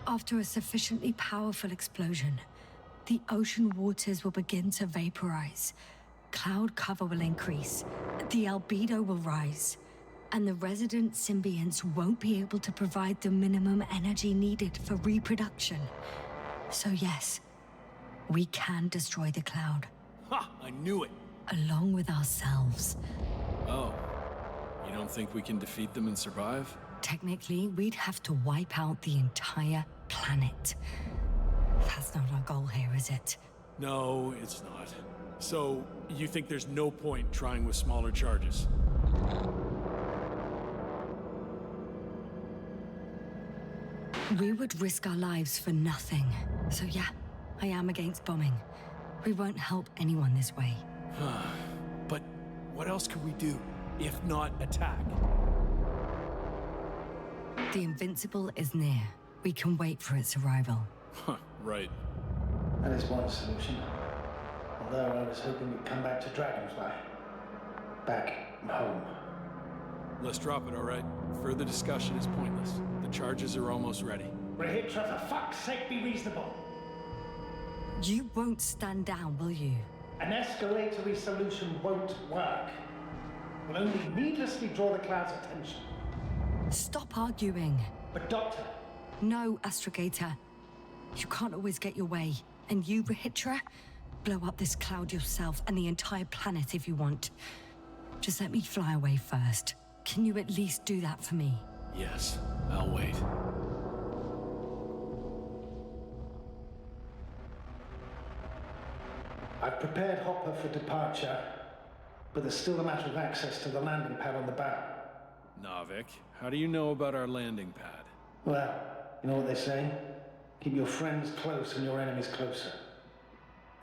After a sufficiently powerful explosion, the ocean waters will begin to vaporize. Cloud cover will increase, the albedo will rise, and the resident symbionts won't be able to provide the minimum energy needed for reproduction. So yes, we can destroy the cloud. Ha! I knew it! Along with ourselves. Oh. You don't think we can defeat them and survive? Technically, we'd have to wipe out the entire planet. That's not our goal here, is it? No, it's not. So, you think there's no point trying with smaller charges? We would risk our lives for nothing. So yeah, I am against bombing. We won't help anyone this way. But what else could we do, if not attack? The Invincible is near. We can wait for its arrival. Huh, right. That is one solution. Although I was hoping you'd come back to Dragonfly. Back home. Let's drop it, all right? Further discussion is pointless. The charges are almost ready. Rahitra, for fuck's sake, be reasonable. You won't stand down, will you? An escalatory solution won't work. Will only needlessly draw the cloud's attention. Stop arguing. But Doctor, No, Astrogator. You can't always get your way. And you, Rahitra, blow up this cloud yourself and the entire planet if you want. Just let me fly away first. Can you at least do that for me? Yes, I'll wait. I've prepared Hopper for departure, but there's still a matter of access to the landing pad on the bow. Navik, how do you know about our landing pad? Well, you know what they say? Keep your friends close and your enemies closer.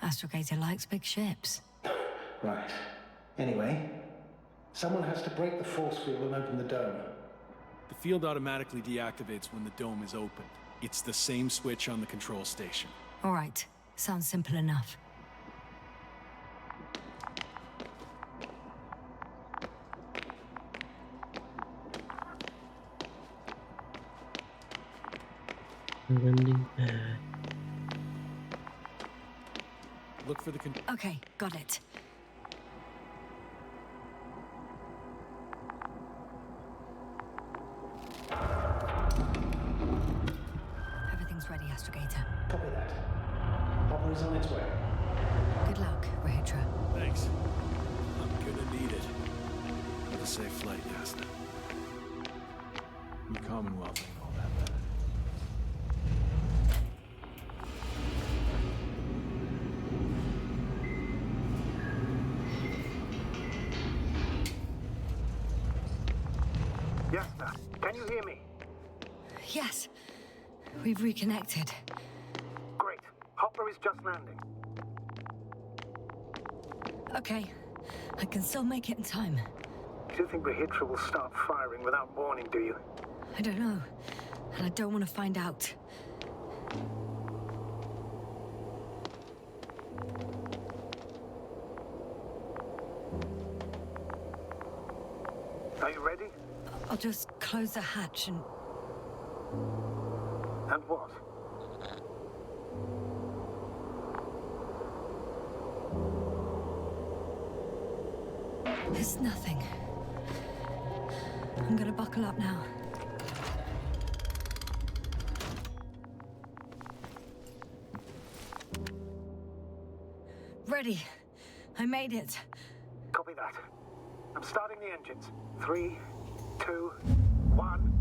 Astrogator likes big ships. Right. Anyway, someone has to break the force field and open the dome. The field automatically deactivates when the dome is opened. It's the same switch on the control station. All right. Sounds simple enough. Landing pad. Look for the Okay, got it. Everything's ready, Astrogator. Copy that. Hopper is on its way. Good luck, Rahitra. Thanks. I'm gonna need it. Have a safe flight, Yasna. You Commonwealth ain't all that bad. Yasna, can you hear me? Yes, we've reconnected. Great. Hopper is just landing. Okay, I can still make it in time. You don't think Rahitra will start firing without warning, do you? I don't know, and I don't want to find out. Are you ready? I'll just close the hatch and... And what? It's nothing. I'm gonna buckle up now. Ready. I made it. Copy that. I'm starting the engines. 3, 2, 1.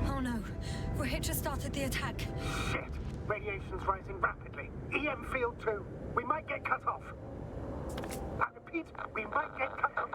Oh no. Rahitra started the attack. Shit! Radiation's rising rapidly. EM field 2. We might get cut off. I repeat, we might get cut off.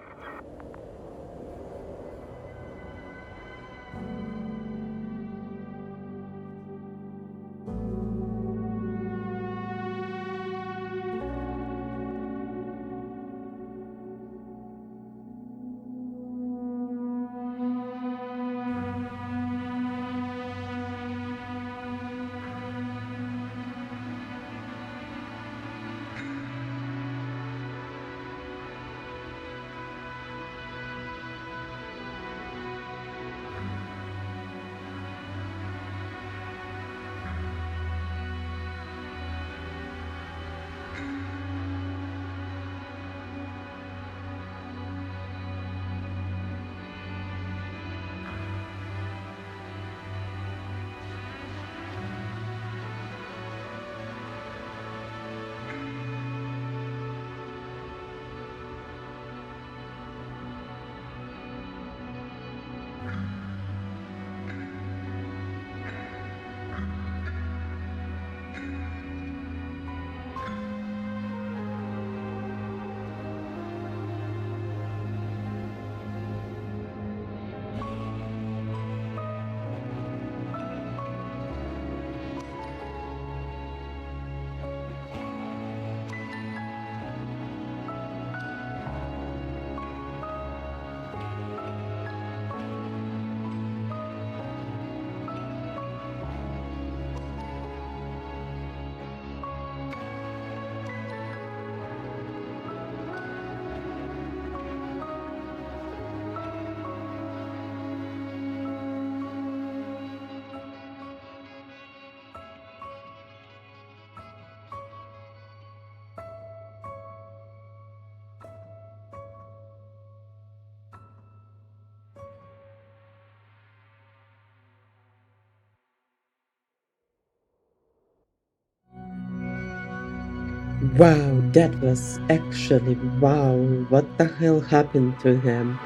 Wow, that was actually wow. What the hell happened to him?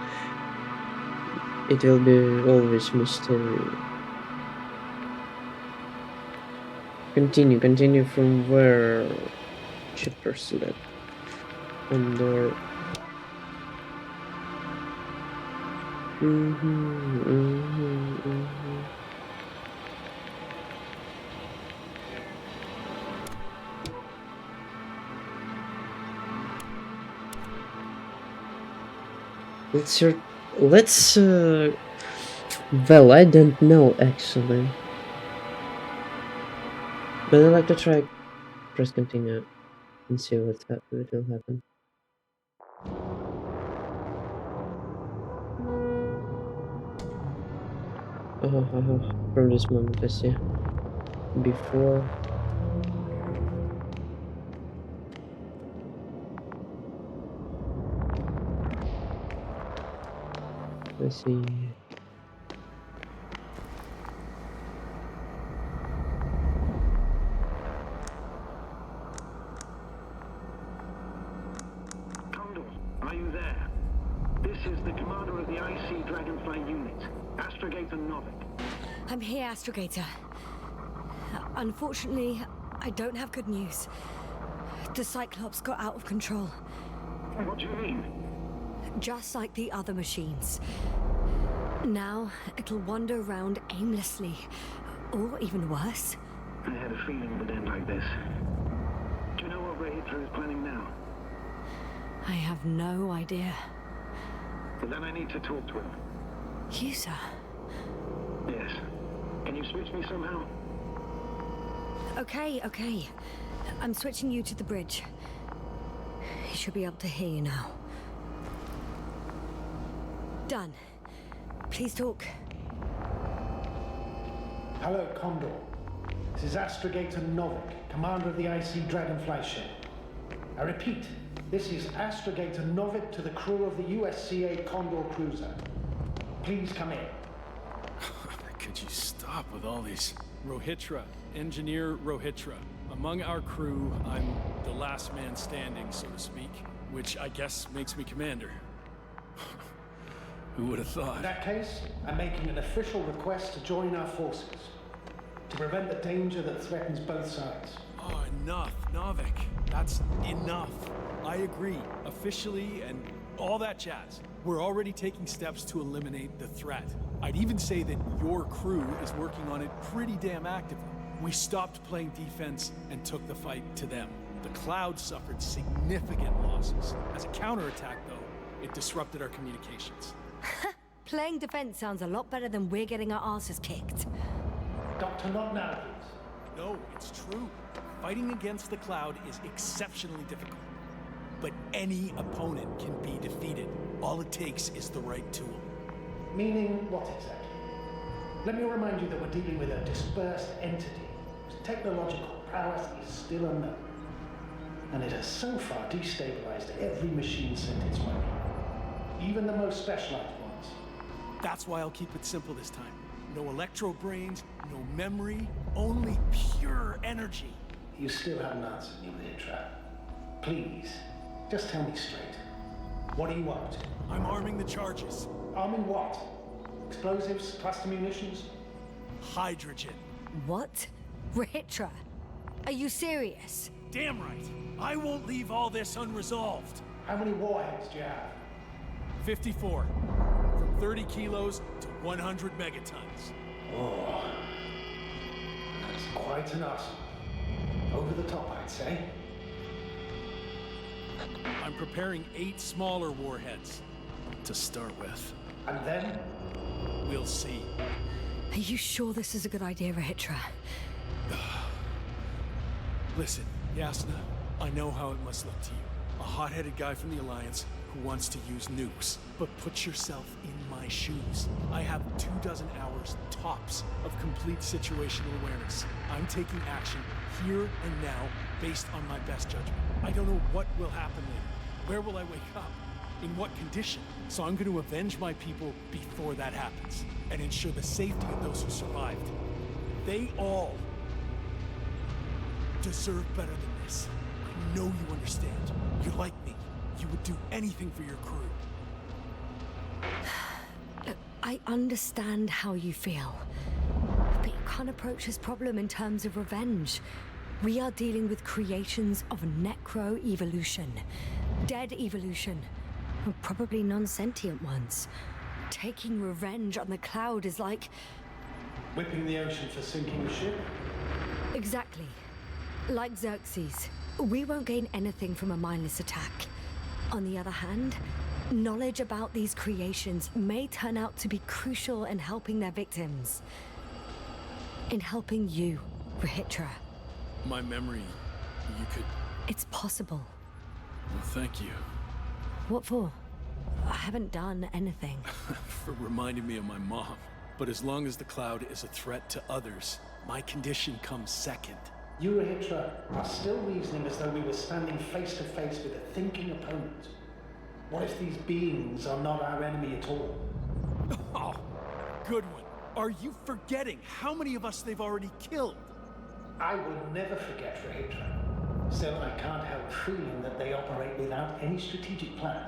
It will be always mystery. Continue from where Chipper slept. On door. Let's well, I don't know actually, but I like to try press continue and see what will happen. From this moment I see before. Let's see. Condor, are you there? This is the commander of the IC Dragonfly unit, Astrogator Novik. I'm here, Astrogator. Unfortunately, I don't have good news. The Cyclops got out of control. What do you mean? Just like the other machines. Now, it'll wander around aimlessly. Or even worse. I had a feeling it would end like this. Do you know what Hitler is planning now? I have no idea. Well, then I need to talk to him. You, sir? Yes. Can you switch me somehow? Okay. I'm switching you to the bridge. He should be able to hear you now. Done. Please talk. Hello, Condor. This is Astrogator Novik, commander of the IC Dragonfly ship. I repeat, this is Astrogator Novik to the crew of the USCA Condor cruiser. Please come in. Could you stop with all these? Rohitra, Engineer Rohitra. Among our crew, I'm the last man standing, so to speak, which I guess makes me commander. Who would have thought? In that case, I'm making an official request to join our forces to prevent the danger that threatens both sides. Oh, enough, Novik. That's enough. I agree, officially and all that jazz. We're already taking steps to eliminate the threat. I'd even say that your crew is working on it pretty damn actively. We stopped playing defense and took the fight to them. The Cloud suffered significant losses. As a counterattack, though, it disrupted our communications. Playing defense sounds a lot better than we're getting our asses kicked. Doctor, not now, please. No, it's true. Fighting against the Cloud is exceptionally difficult. But any opponent can be defeated. All it takes is the right tool. Meaning what exactly? Let me remind you that we're dealing with a dispersed entity whose technological prowess is still unknown. And it has so far destabilized every machine sent its way. Even the most specialized ones. That's why I'll keep it simple this time. No electro brains, no memory, only pure energy. You still haven't answered me, Hitler. Please, just tell me straight. What are you up to? I'm arming the charges. Arming what? Explosives, cluster munitions? Hydrogen. What? Rahitra? Are you serious? Damn right. I won't leave all this unresolved. How many warheads do you have? 54. From 30 kilos to 100 megatons. Oh, that's quite an arsenal. Over the top, I'd say. I'm preparing 8 smaller warheads to start with. And then? We'll see. Are you sure this is a good idea, Rahitra? Listen, Yasna, I know how it must look to you. A hot-headed guy from the Alliance who wants to use nukes. But put yourself in my shoes. I have 24 hours tops of complete situational awareness. I'm taking action here and now based on my best judgment. I don't know what will happen later. Where will I wake up? In what condition? So I'm going to avenge my people before that happens and ensure the safety of those who survived. They all deserve better than this. I know you understand. You're like me. You would do anything for your crew. Look, I understand how you feel. But you can't approach this problem in terms of revenge. We are dealing with creations of necro-evolution. Dead evolution. Or probably non-sentient ones. Taking revenge on the Cloud is like... Whipping the ocean for sinking a ship? Exactly. Like Xerxes. We won't gain anything from a mindless attack. On the other hand, knowledge about these creations may turn out to be crucial in helping their victims. In helping you, Rahitra. My memory, you could... It's possible. Well, thank you. What for? I haven't done anything. For reminding me of my mom. But as long as the Cloud is a threat to others, my condition comes second. You, Rahitra, are still reasoning as though we were standing face to face with a thinking opponent. What if these beings are not our enemy at all? Oh, good one. Are you forgetting how many of us they've already killed? I will never forget, Rahitra. Still, I can't help feeling that they operate without any strategic plan.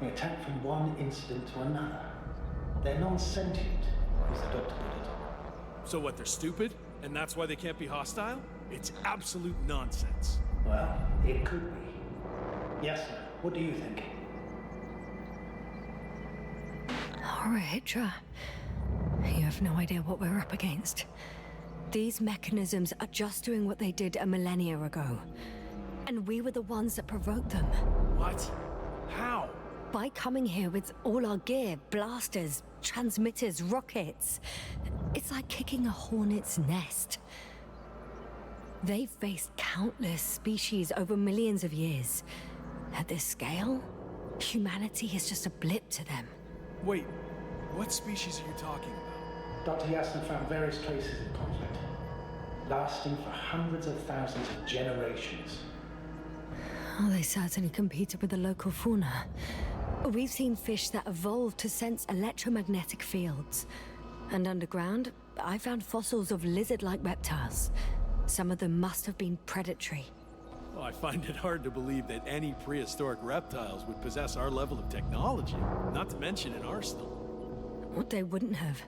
They attack from one incident to another. They're non-sentient, as the doctor put it. So what, they're stupid? And that's why they can't be hostile? It's absolute nonsense. Well, it could be. Yes, sir. What do you think? Oh, Rahitra. You have no idea what we're up against. These mechanisms are just doing what they did a millennia ago. And we were the ones that provoked them. What? How? By coming here with all our gear, blasters, transmitters, rockets. It's like kicking a hornet's nest. They've faced countless species over millions of years. At this scale, humanity is just a blip to them. Wait, what species are you talking about? Dr. Yasna found various traces of conflict, lasting for hundreds of thousands of generations. Oh, they certainly competed with the local fauna. We've seen fish that evolved to sense electromagnetic fields. And underground, I found fossils of lizard-like reptiles. Some of them must have been predatory. Well, I find it hard to believe that any prehistoric reptiles would possess our level of technology, not to mention an arsenal. Well, they wouldn't have.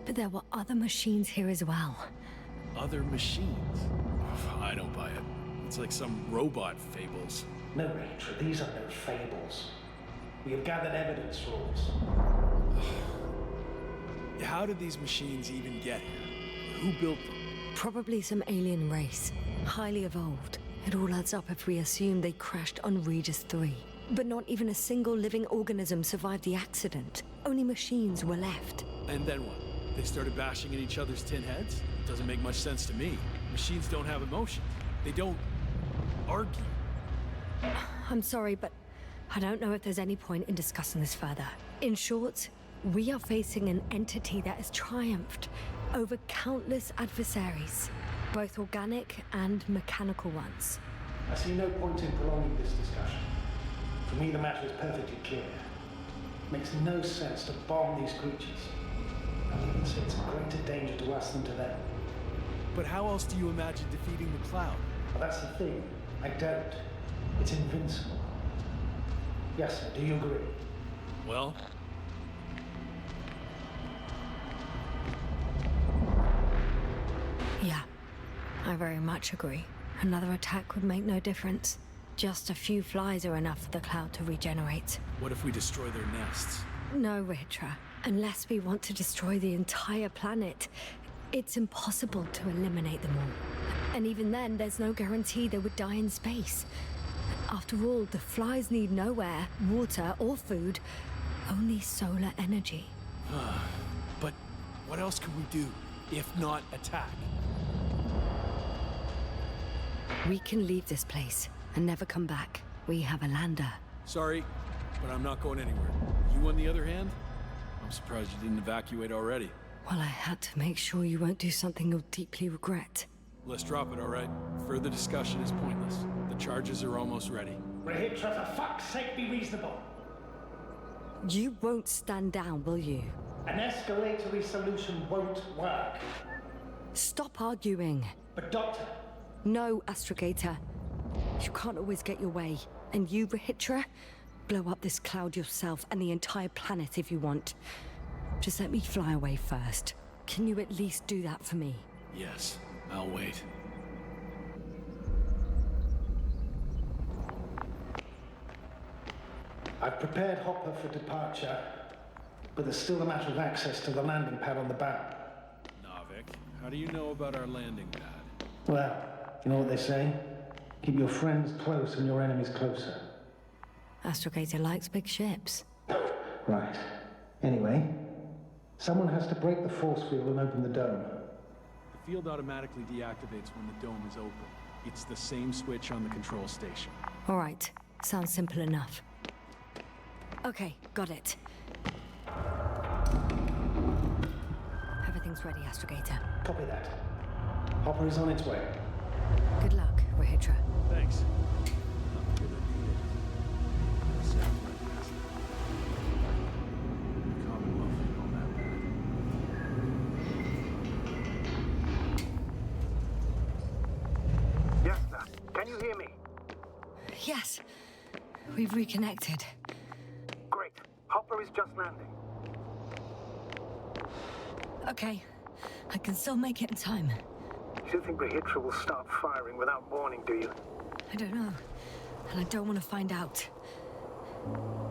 But there were other machines here as well. Other machines? I don't buy it. It's like some robot fables. No, Rachel, these are no fables. We have gathered evidence for all this. How did these machines even get here? Who built them? Probably some alien race. Highly evolved. It all adds up if we assume they crashed on Regis 3. But not even a single living organism survived the accident. Only machines were left. And then what? They started bashing in each other's tin heads? Doesn't make much sense to me. Machines don't have emotions. They don't argue. I'm sorry, but I don't know if there's any point in discussing this further. In short, we are facing an entity that has triumphed over countless adversaries, both organic and mechanical ones. I see no point in prolonging this discussion. For me, the matter is perfectly clear. It makes no sense to bomb these creatures. I'll even say it's a greater danger to us than to them. But how else do you imagine defeating the Cloud? Well, that's the thing. I don't. It's invincible. Yes, sir. Do you agree? Well, Yeah, I very much agree. Another attack would make no difference. Just a few flies are enough for the Cloud to regenerate. what if we destroy their nests? No, Rahitra. Unless we want to destroy the entire planet, it's impossible to eliminate them all. And even then, there's no guarantee they would die in space. After all, the flies need no air, water, or food, only solar energy. But what else could we do, if not attack? We can leave this place and never come back. We have a lander. Sorry, but I'm not going anywhere. You, on the other hand, I'm surprised you didn't evacuate already. Well, I had to make sure you won't do something you'll deeply regret. Let's drop it, all right? Further discussion is pointless. The charges are almost ready. Rahitra, for fuck's sake, be reasonable. You won't stand down, will you? An escalatory solution won't work. Stop arguing. But Doctor, No, Astrogator. You can't always get your way. And you, Rahitra, blow up this cloud yourself and the entire planet if you want. Just let me fly away first. Can you at least do that for me? Yes, I'll wait. I've prepared Hopper for departure, but there's still a matter of access to the landing pad on the bow. Navik, how do you know about our landing pad? Well, you know what they say? Keep your friends close and your enemies closer. Astrogator likes big ships. Right. Anyway, someone has to break the force field and open the dome. The field automatically deactivates when the dome is open. It's the same switch on the control station. All right. Sounds simple enough. Okay, got it. Everything's ready, Astrogator. Copy that. Hopper is on its way. Good luck, Rahitra. Thanks. Not good at it. Set right past it. The Commonwealth ain't all that bad. Yes, sir. Can you hear me? Yes, we've reconnected. Great. Hopper is just landing. Okay, I can still make it in time. You think Rahitra will start firing without warning, do you? I don't know, and I don't want to find out.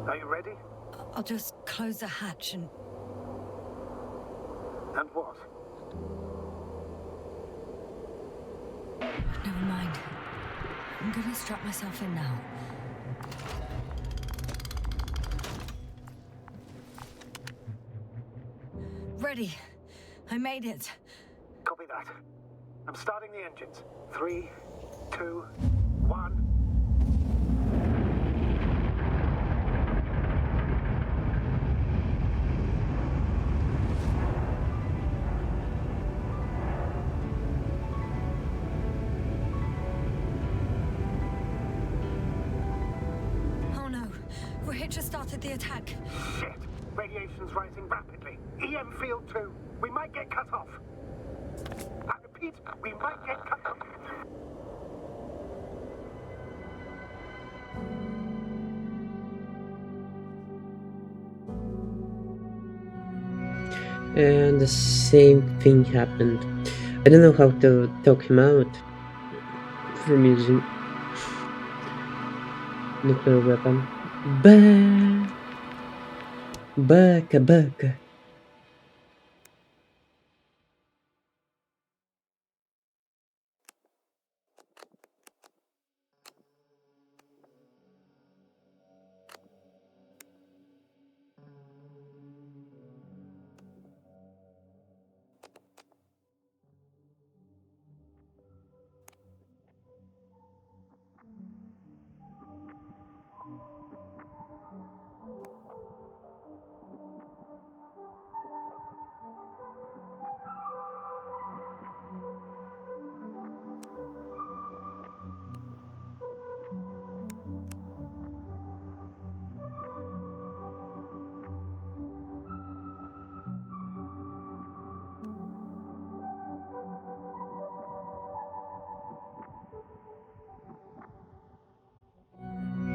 Are you ready? I'll just close the hatch and... And what? Never mind. I'm gonna strap myself in now. Ready. I made it. Copy that. I'm starting the engines. 3, 2, 1. Oh no. Rahitra started the attack. Shit. Radiation's rising rapidly. EM field 2. We might get cut off. I repeat, we might get cut off. And the same thing happened. I don't know how to talk him out from using nuclear weapon. Baka baka.